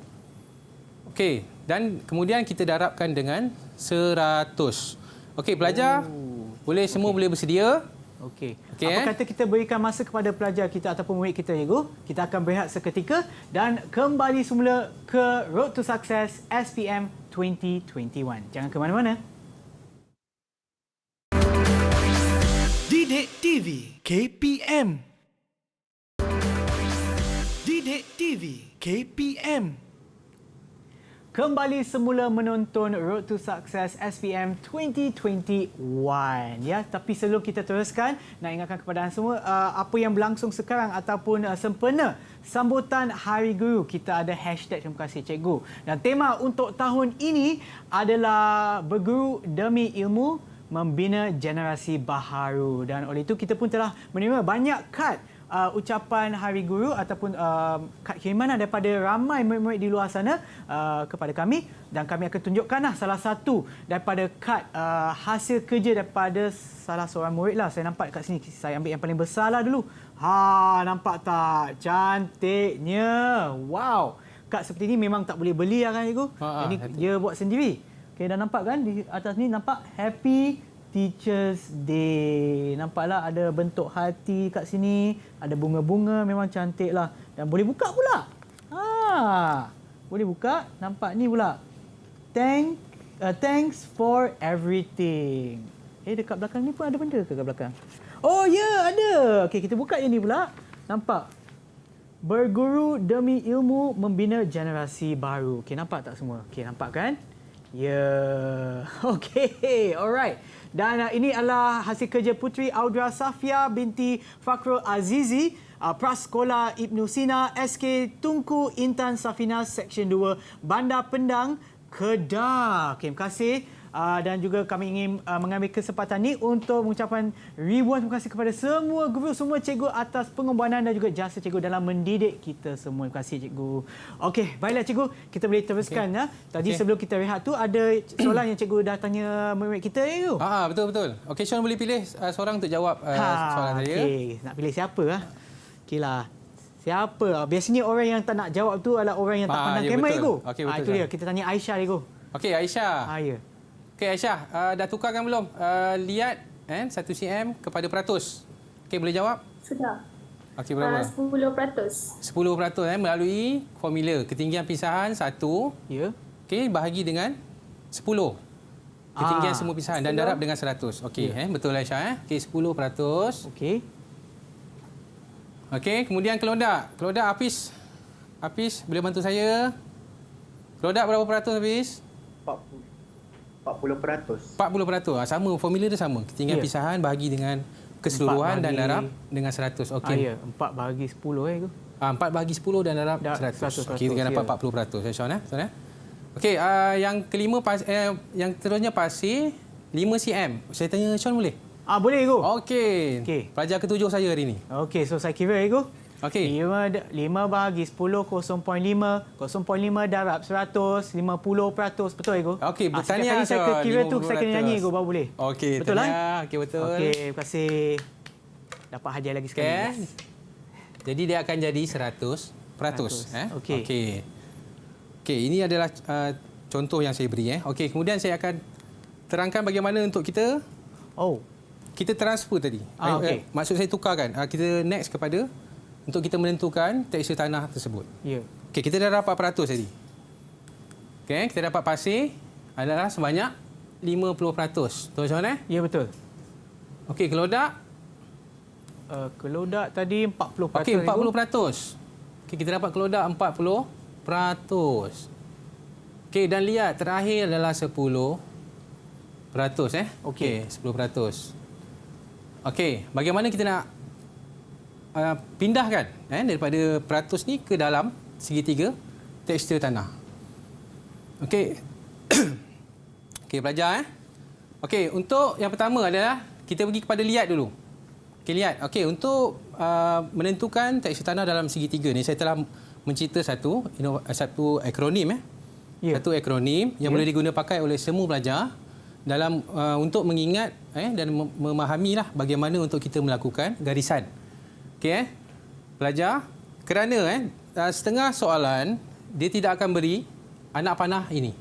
Okey, dan kemudian kita darabkan dengan 100. Okey, pelajar, semua boleh bersedia.
Okey.
Okey,
Apa kata kita berikan masa kepada pelajar kita ataupun murid kita, cikgu? Kita akan berehat seketika dan kembali semula ke Road to Success SPM 2021. Jangan ke mana-mana.
Didik TV KPM. Didik TV KPM.
Kembali semula menonton Road to Success SPM 2021. Ya, tapi sebelum kita teruskan, nak ingatkan kepada anda semua apa yang berlangsung sekarang ataupun sempena sambutan Hari Guru. Kita ada hashtag terima kasih cikgu. Dan tema untuk tahun ini adalah berguru demi ilmu membina generasi baharu. Dan oleh itu kita pun telah menerima banyak kad ucapan Hari Guru ataupun kad kiriman daripada ramai murid-murid di luar sana kepada kami, dan kami akan tunjukkanlah salah satu daripada kad hasil kerja daripada salah seorang murid lah. Saya nampak kat sini, saya ambil yang paling besar lah dulu. Nampak tak? Cantiknya. Wow. Kad seperti ini memang tak boleh beli lah kan cikgu? Ini dia buat sendiri. Okey, dah nampak kan di atas ni, nampak Happy Teachers Day. Nampaklah ada bentuk hati kat sini, ada bunga-bunga, memang cantik lah. Dan boleh buka pula. Boleh buka, nampak ni pula. Thanks for everything. Dekat belakang ni pun ada benda ke kat belakang? Oh ya, ada. Okey, kita buka yang ni pula. Nampak? Berguru demi ilmu membina generasi baru. Okey, nampak tak semua? Okey, nampak kan? Ya. Okey, alright. Dan ini adalah hasil kerja Puteri Audra Safia binti Fakrul Azizi, Prasekolah Ibnu Sina, SK Tunku Intan Safina, Seksyen 2, Bandar Pendang, Kedah. Okay, terima kasih. Dan juga kami ingin mengambil kesempatan ini untuk mengucapkan ribuan terima kasih kepada semua guru, semua cikgu atas pengorbanan dan juga jasa cikgu dalam mendidik kita semua. Terima kasih cikgu. Okey, baiklah cikgu, kita boleh teruskan. Ya. Tadi sebelum kita rehat tu ada soalan yang cikgu dah tanya murid kita ya, cikgu.
Betul. Okey, Sean boleh pilih seorang untuk jawab soalan saya.
Okey, nak pilih siapa Okeylah. Siapa? Biasanya orang yang tak nak jawab tu adalah orang yang tak pandang kamera cikgu.
Okey, betul.
Itu dia. Kita tanya Aisyah cikgu.
Okey, Aisyah.
Ya.
Okey, Aisyah, dah tukarkan belum? Liat 1 cm kepada peratus. Okey, boleh jawab?
Sudah.
Okey, berapa?
10%.
10% melalui formula ketinggian pisahan 1.
Ya.
Okey, bahagi dengan 10. Ketinggian semua pisahan dan darab dengan 100. Okey, betul Aisyah. Okey, 10%.
Okey.
Okey, kemudian kelodak. Kelodak Hafiz. Hafiz, boleh bantu saya? Kelodak berapa peratus Hafiz?
40%.
40%. Sama, formula dia sama. Ketinggian pisahan bahagi dengan keseluruhan dan darab dengan 100. Okey.
4 bahagi 10 tu.
4/10 dan darab 100. Okey, kita dapat 40%. Saya Sean Sean. Okey, yang kelima yang terusnya pasir 5 cm. Saya tanya Sean boleh?
Boleh, Ego.
Okey. Pelajar ketujuh saya hari ni.
Okey, so saya kira, Ego.
Okey.
5 bagi 10, 0.5. 0.5 darab 100, 50%. Betul, Ego?
Okey,
Tadi
bertanya
saya kira tu, saya kena nyanyi, Ego, baru boleh.
Okey,
betul lah.
Okey, betul.
Okey, terima kasih. Dapat hadiah lagi sekali.
Okay.
Yes.
Jadi dia akan jadi 100%.
Okey.
Okey, ini adalah contoh yang saya beri. Okey, kemudian saya akan terangkan bagaimana untuk kita kita transfer tadi.
Okey.
Maksud saya tukarkan. Kita next kepada untuk kita menentukan tekstur tanah tersebut.
Ya.
Okey, kita dah dapat peratus tadi. Okey, kita dapat pasir adalah sebanyak 50%. Betul macam mana?
Ya, betul.
Okey, kelodak.
Kelodak tadi 40%.
Okey, 40%. Okey, kita dapat kelodak 40%. Okey, dan lihat terakhir adalah 10%. Okey, 10%. Okey, bagaimana kita nak pindahkan daripada peratus ni ke dalam segitiga tekstur tanah. Okey. Okey, pelajar Okey, untuk yang pertama adalah kita pergi kepada liat dulu. Okey, liat. Okey, untuk menentukan tekstur tanah dalam segitiga ni saya telah mencipta satu akronim Satu akronim yang boleh diguna pakai oleh semua pelajar dalam untuk mengingat dan memahamilah bagaimana untuk kita melakukan garisan. Okey, pelajar, kerana setengah soalan dia tidak akan beri anak panah ini.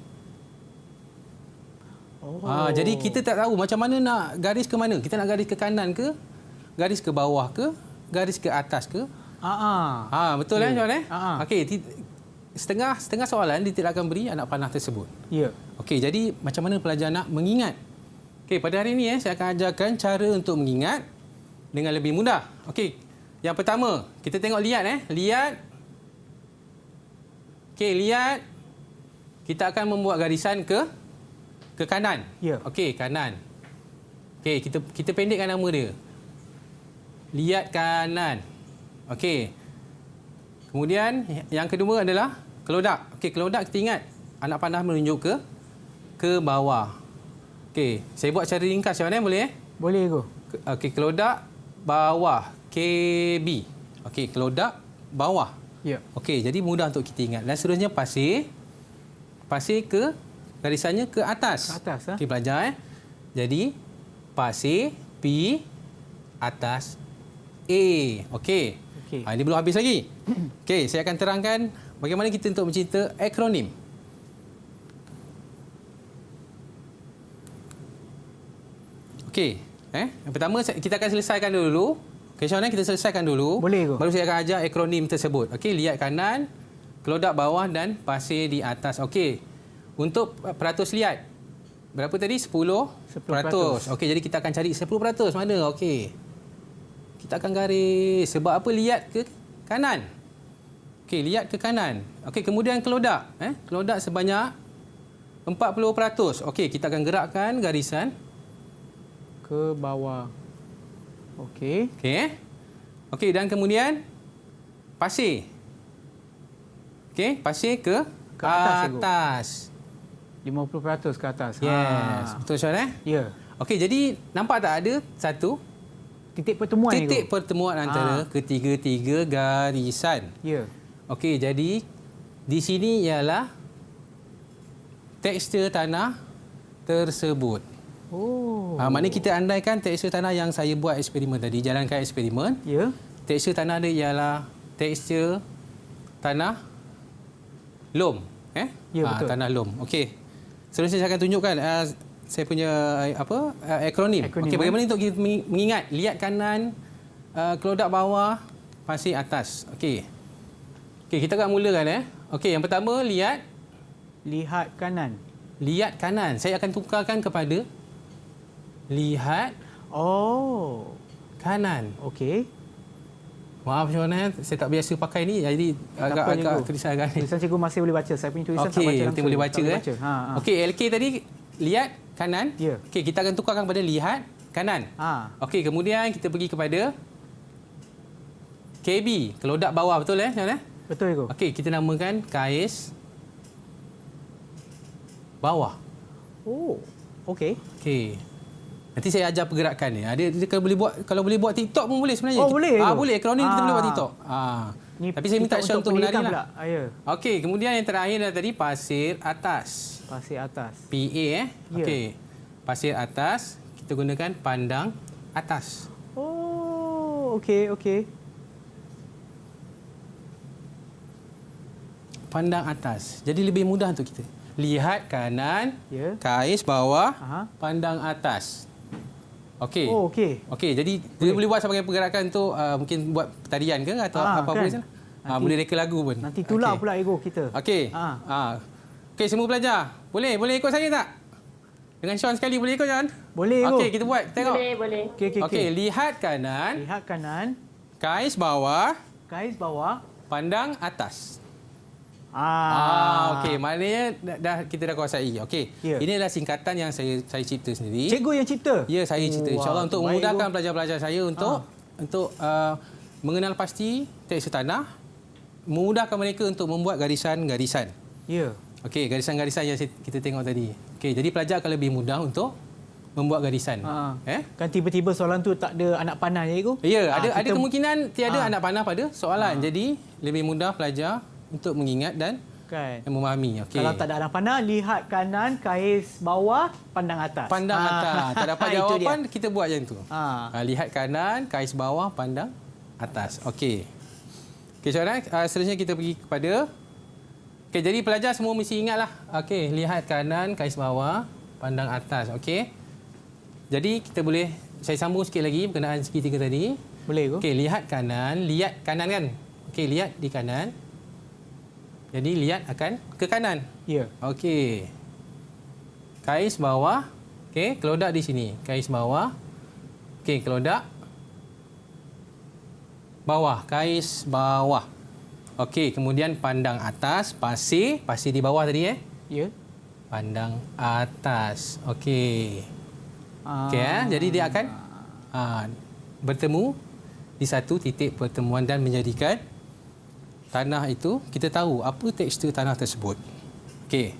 Jadi kita tak tahu macam mana nak garis ke mana. Kita nak garis ke kanan ke, garis ke bawah ke, garis ke atas ke? Betul John Okey, setengah soalan dia tidak akan beri anak panah tersebut.
Ya.
Okey, jadi macam mana pelajar nak mengingat? Okey, pada hari ini saya akan ajarkan cara untuk mengingat dengan lebih mudah. Okey. Yang pertama, kita tengok liat Liat. Okey, liat. Kita akan membuat garisan ke kanan.
Ya.
Okey, kanan. Okey, kita pendekkan nama dia. Liat kanan. Okey. Kemudian yang kedua adalah kelodak. Okey, kelodak kita ingat anak panah menunjuk ke bawah. Okey, saya buat secara ringkas macam mana boleh
Boleh, Go.
Okey, kelodak bawah. KB. Okey, kelodak bawah.
Ya.
Okey, jadi mudah untuk kita ingat. Dan seterusnya pasir. Pasir ke garisannya ke atas.
Ke atas.
Okey, pelajar Jadi pasir P atas A. Okey. Ini belum habis lagi. Okey, saya akan terangkan bagaimana kita untuk mencipta akronim. Okey, yang pertama kita akan selesaikan dulu. Okey, Sean, kita selesaikan dulu.
Boleh, Go.
Baru saya akan ajar akronim tersebut. Okey, liat kanan, kelodak bawah dan pasir di atas. Okey. Untuk peratus liat. Berapa tadi? 10%. Okey, jadi kita akan cari 10%. Mana? Okey. Kita akan garis. Sebab apa liat ke kanan? Okey, liat ke kanan. Okey, kemudian kelodak. Kelodak sebanyak 40%. Okey, kita akan gerakkan garisan
ke bawah. Okey.
Okey, dan kemudian pasir. Okey, pasir ke atas.
50% ke atas.
Yes, betul Sean
Ya.
Okey, jadi nampak tak ada satu
titik pertemuan
pertemuan antara ketiga-tiga garisan.
Ya.
Okey, jadi di sini ialah tekstur tanah tersebut. Maknanya kita andaikan tekstur tanah yang saya buat eksperimen tadi, jalankan eksperimen.
Ya.
Tekstur tanah dia ialah tekstur tanah lom.
Ya, betul.
Tanah lom. Okey. Seterusnya saya akan tunjukkan saya punya akronim. Okey, bagaimana untuk kita mengingat liat kanan, kelodak bawah, pasir atas. Okey. Okey, kita akan mulakan Okey, yang pertama lihat
kanan.
Lihat kanan. Saya akan tukarkan kepada lihat kanan.
Okey.
Maaf Sean, saya tak biasa pakai ni jadi agak tulisan agak ni.
Tulisan cikgu masih boleh baca. Saya punya tulisan tak baca langsung.
Okey, boleh baca Okey, LK tadi lihat kanan.
Ya.
Okey, kita akan tukarkan kepada lihat kanan. Okey, kemudian kita pergi kepada KB, kelodak bawah, betul Sean?
Betul Ego.
Okey, kita namakan kais bawah.
Oh, okey.
Okey. Nanti saya ajar pergerakan ni. Dia kalau boleh buat TikTok pun boleh sebenarnya.
Oh, boleh ke?
Boleh. Kalau ni kita boleh buat TikTok. Tapi saya minta Sean untuk menari lah.
Ya.
Okey, kemudian yang terakhir adalah tadi pasir atas.
Pasir atas.
PA
Ya.
Okey. Pasir atas, kita gunakan pandang atas.
Oh, okey.
Pandang atas. Jadi lebih mudah untuk kita. Lihat kanan,
Ya.
kais bawah,
Aha.
pandang atas. Okey.
Oh, okey.
Okey, jadi dia boleh buat sebagai pergerakan untuk mungkin buat tarian ke atau apa-apa
kan?
sana.
Nanti-
Boleh reka lagu pun.
Nanti tular
Okey.
pula ego kita.
Okey. Okey, semua pelajar. Boleh ikut saya tak? Dengan Sean sekali boleh ikut Sean?
Boleh ego.
Okey, kita buat. Tengok.
Boleh.
Okey, lihat kanan,
Lihat kanan,
kais bawah,
kais bawah.
pandang atas. Okey, maknanya kita dah kuasai. Okey.
Ya.
Ini adalah singkatan yang saya cipta sendiri.
Cikgu yang cipta?
Ya, saya cipta. InsyaAllah untuk
baik,
memudahkan
Ego.
pelajar-pelajar saya untuk mengenal pasti tekstur tanah, memudahkan mereka untuk membuat garisan-garisan.
Ya.
Okey, garisan-garisan yang kita tengok tadi. Okey, jadi pelajar akan lebih mudah untuk membuat garisan.
Kan tiba-tiba soalan tu tak ada anak panah ya, Ego?
Ya, ada
kita-
kemungkinan tiada anak panah pada soalan. Jadi lebih mudah pelajar untuk mengingat dan
Kan.
memahami. Okey.
Kalau tak ada anak panah, lihat kanan, kais bawah, pandang atas.
Pandang atas. Tak dapat
Itu
jawapan,
dia.
kita buat macam tu. Lihat kanan, kais bawah, pandang atas. Okey. Okey, soalan seterusnya kita pergi kepada... Okey, jadi pelajar semua mesti ingatlah. Okey, lihat kanan, kais bawah, pandang atas. Okey. Jadi kita boleh... Saya sambung sikit lagi berkenaan segitiga tadi.
Boleh, Ego?
Okey, lihat kanan kan? Okey, lihat di kanan. Jadi lihat akan ke kanan.
Ya.
Okey. Kais bawah. Okey, kelodak di sini. Kais bawah. Okey, kelodak. Bawah, kais bawah. Okey, kemudian pandang atas, pasir di bawah tadi
Ya.
Pandang atas. Okey. Okey, jadi dia akan bertemu di satu titik pertemuan dan menjadikan tanah itu, kita tahu apa tekstur tanah tersebut. Okey.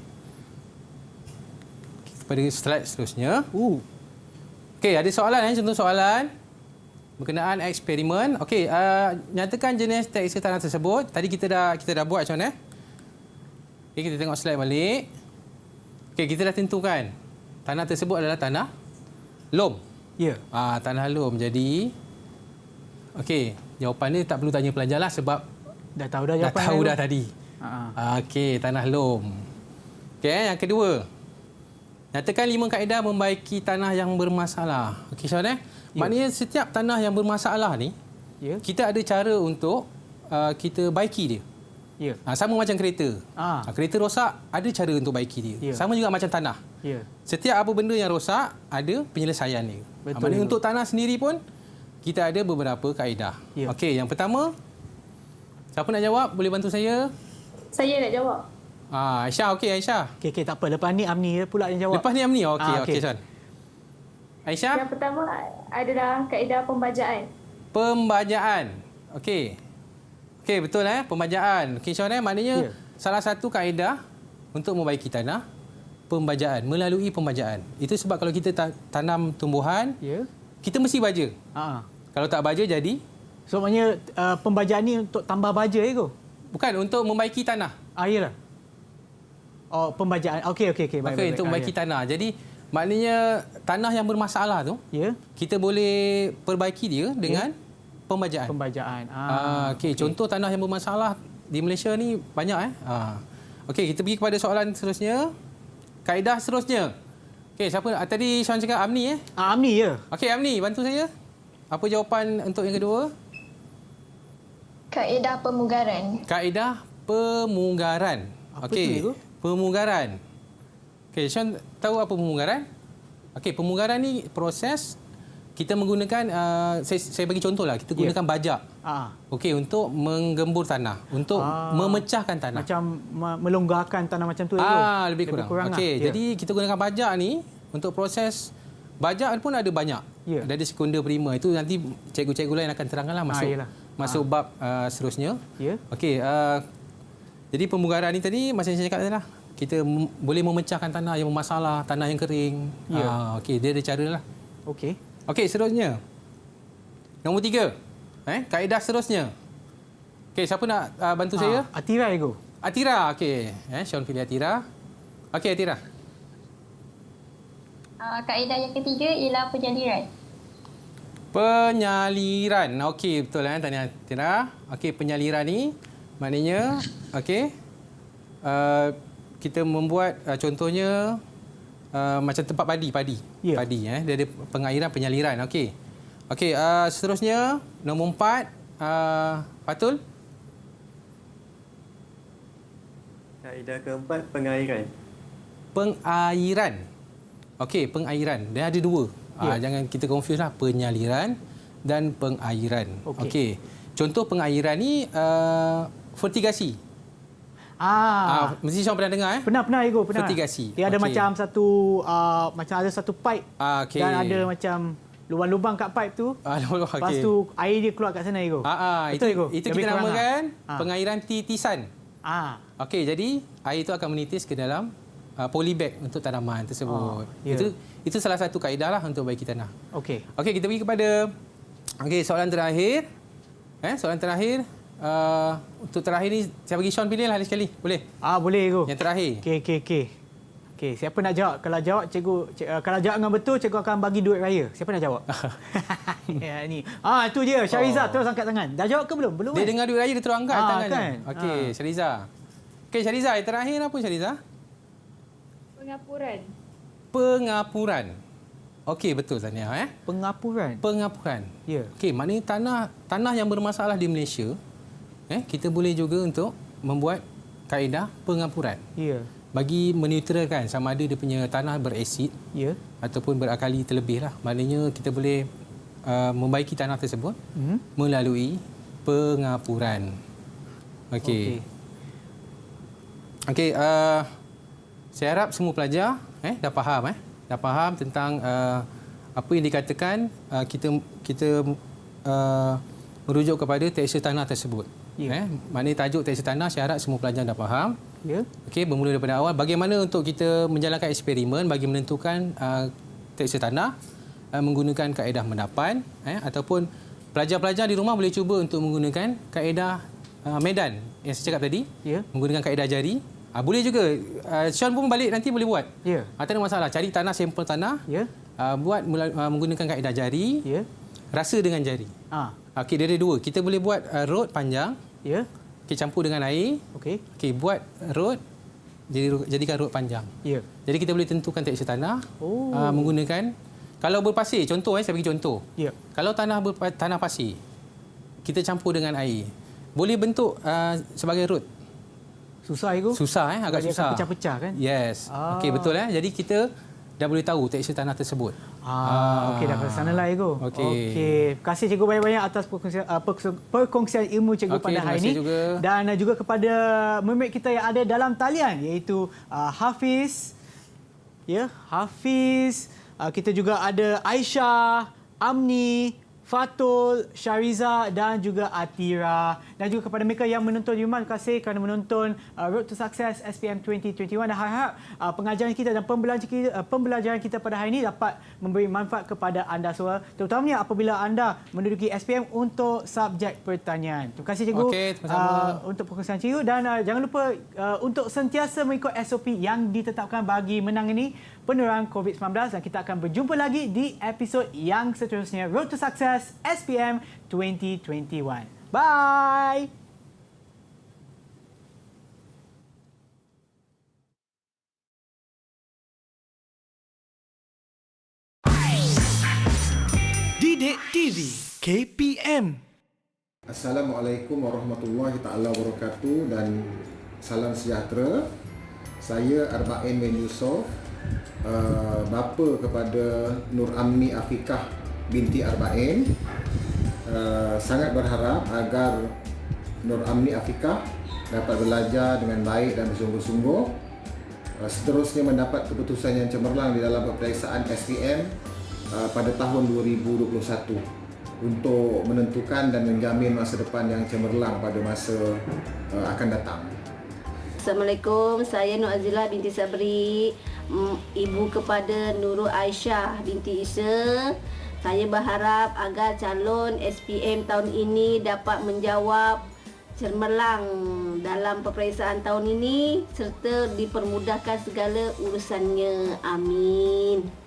Pada slide seterusnya. Okey, ada soalan contoh soalan berkenaan eksperimen. Okey, nyatakan jenis tekstur tanah tersebut. Tadi kita dah buat macam mana? Okey, kita tengok slide balik. Okey, kita dah tentukan tanah tersebut adalah tanah lom.
Ya.
Tanah lom. Jadi okey, jawapan ni tak perlu tanya pelajar lah sebab
Dah tahu dah jawapan.
dah tahu dah tadi. Okey, tanah lom. Okey, yang kedua. Nyatakan 5 kaedah membaiki tanah yang bermasalah. Okey, Syah. Maknanya setiap tanah yang bermasalah ni, kita ada cara untuk kita baiki dia.
Ya.
Sama macam kereta. Kereta rosak, ada cara untuk baiki dia. Sama juga macam tanah.
Ya.
Setiap apa benda yang rosak, ada penyelesaian dia.
Betul,
Maknanya
Ibu.
untuk tanah sendiri pun, kita ada beberapa kaedah.
Ya.
Okey, yang pertama, siapa nak jawab? Boleh bantu saya?
Saya nak jawab.
Aisyah, okey Aisyah.
Okey, tak apa. Lepas ni Amni pula yang jawab.
Lepas ni Amni. Okey, okey Syah. Aisyah?
Yang pertama adalah kaedah pembajaan.
Pembajaan. Okey. Okey, betul pembajaan. Okey Syah, maknanya salah satu kaedah untuk membaiki tanah, pembajaan, melalui pembajaan. Itu sebab kalau kita tanam tumbuhan, kita mesti baja. Kalau tak baja jadi?
So, maknanya pembajaan ni untuk tambah baja ke?
Bukan, untuk membaiki tanah.
Yalah. Oh, pembajaan. Okey.
Okey, untuk membaiki tanah. Jadi, maknanya tanah yang bermasalah tu, kita boleh perbaiki dia dengan pembajaan.
Pembajaan.
Okey, contoh tanah yang bermasalah di Malaysia ni banyak Okey, kita pergi kepada soalan seterusnya. Kaedah seterusnya. Okey, siapa tadi Sean cakap Amni
Amni ya.
Okey, Amni, bantu saya. Apa jawapan untuk yang kedua?
Kaedah pemugaran.
Kaedah pemugaran. Okey. Pemugaran. Okey, Sean tahu apa pemugaran? Okey, pemugaran ni proses kita menggunakan saya bagi contohlah, kita gunakan bajak. Okey, untuk menggembur tanah, untuk memecahkan tanah.
Macam melonggarkan tanah macam tu
lebih kurang. Okey, jadi kita gunakan bajak ni untuk proses. Bajak pun ada banyak. Ada sekunder prima. Itu nanti cikgu-cikgu lain akan terangkanlah masuk masuk bab seterusnya.
Ya.
Okey, jadi pembugaran ni tadi macam saya cakap tadi lah. Kita boleh memecahkan tanah yang bermasalah, tanah yang kering.
Ya.
Okey, dia ada cara lah.
Okey.
Okey, seterusnya. Nombor 3. Kaedah seterusnya. Okey, siapa nak bantu saya?
Atira, Ego.
Atira, okey. Sean pilih Atira. Okey, Atira.
Kaedah yang ketiga ialah penyaliran.
Penyaliran. Okey, betul tanya Atira. Okey, penyaliran ni maknanya okey. Kita membuat contohnya macam tempat padi.
Ya.
Padi dia ada pengairan, penyaliran. Okey. Okey, seterusnya nombor 4 Fatul.
Kaedah keempat, pengairan.
Pengairan. Okey, pengairan. Dia ada 2.
Ya.
Jangan kita confuse lah, penyaliran dan pengairan. Okey. Contoh pengairan ni fertigasi. Mesti Syam pernah dengar
Pernah Ego, pernah.
Fertigasi.
Dia ada
Okey.
macam macam ada satu pipe
Okey.
dan ada macam lubang-lubang kat pipe tu. Lepas
Okey.
tu air dia keluar kat sana, Ego. Betul, Ego?
Itu
Lebih
kita
kurang
namakan
lah.
pengairan titisan. Okey, jadi air itu akan menitis ke dalam polybag untuk tanaman tersebut.
Ya.
Itu salah satu kaedah lah untuk baiki tanah.
Okey.
Okey, kita pergi kepada soalan terakhir. Soalan terakhir. Untuk terakhir ni saya bagi Sean pilih lah sekali. Boleh?
Boleh, Ego.
Yang terakhir.
Okey, siapa nak jawab? Kalau jawab kalau jawab dengan betul, cikgu akan bagi duit raya. Siapa nak jawab? Ni. Itu dia, Syariza terus angkat tangan. Dah jawab ke belum? Belum.
Dia dengar duit raya dia terus angkat tangan.
Kan?
Okey, Syariza. Okey, Syariza, yang terakhir apa Syariza?
Pengapuran.
Pengapuran. Okey, betul Tania.
Pengapuran.
Ya. Okey, maknanya tanah yang bermasalah di Malaysia, kita boleh juga untuk membuat kaedah pengapuran.
Ya.
Bagi meneutralkan sama ada dia punya tanah berasid ataupun berakali terlebih lah. Maknanya kita boleh membaiki tanah tersebut melalui pengapuran. Okey. Okey, saya harap semua pelajar dah faham tentang apa yang dikatakan kita merujuk kepada tekstur tanah tersebut. Maknanya tajuk tekstur tanah saya harap semua pelajar dah faham. Okey, bermula daripada awal bagaimana untuk kita menjalankan eksperimen bagi menentukan tekstur tanah menggunakan kaedah mendapan ataupun pelajar-pelajar di rumah boleh cuba untuk menggunakan kaedah medan yang saya cakap tadi, menggunakan kaedah jari. Boleh juga Sean pun balik nanti boleh buat. Tak ada masalah, cari tanah, sampel tanah, buat menggunakan kaedah jari, rasa dengan jari. Okey, dia ada 2. Kita boleh buat rod panjang. Okey, campur dengan air. Okey, buat rod, jadikan rod panjang. Jadi kita boleh tentukan tekstur tanah menggunakan, kalau berpasir, contoh saya bagi contoh. Kalau tanah pasir, kita campur dengan air, boleh bentuk sebagai rod.
Susah, Ego?
Susah, agak susah.
Pecah-pecah kan?
Yes. Okey, betul Jadi kita dah boleh tahu tekstur tanah tersebut.
Okey, dah ke sana lah, Ego. Okey. Terima kasih cikgu banyak-banyak atas perkongsian ilmu cikgu pada hari ini.
Juga.
Dan juga kepada murid kita yang ada dalam talian iaitu Hafiz. Hafiz. Kita juga ada Aisyah, Amni, Fatul, Syariza dan juga Atira. Dan juga kepada mereka yang menonton di rumah, terima kasih kerana menonton Road to Success SPM 2021 dan harap pengajaran kita dan pembelajaran kita pada hari ini dapat memberi manfaat kepada anda semua, terutamanya apabila anda menduduki SPM untuk subjek pertanian. Terima kasih cikgu untuk perkongsian cikgu dan jangan lupa untuk sentiasa mengikut SOP yang ditetapkan bagi menangani penularan COVID-19 dan kita akan berjumpa lagi di episod yang seterusnya Road to Success SPM 2021. Bye!
Didik TV KPM.
Assalamualaikum warahmatullahi taala wabarakatuh dan salam sejahtera. Saya Arba'in bin Yusof, bapa kepada Nur Amni Afikah binti Arba'in. Sangat berharap agar Nur Amni Afikah dapat belajar dengan baik dan bersungguh-sungguh, seterusnya mendapat keputusan yang cemerlang di dalam peperiksaan SPM pada tahun 2021. untuk menentukan dan menjamin masa depan yang cemerlang pada masa akan datang.
Assalamualaikum, saya Nur Azila binti Sabri, ibu kepada Nurul Aisyah binti Isa. Saya berharap agar calon SPM tahun ini dapat menjawab cemerlang dalam peperiksaan tahun ini serta dipermudahkan segala urusannya. Amin.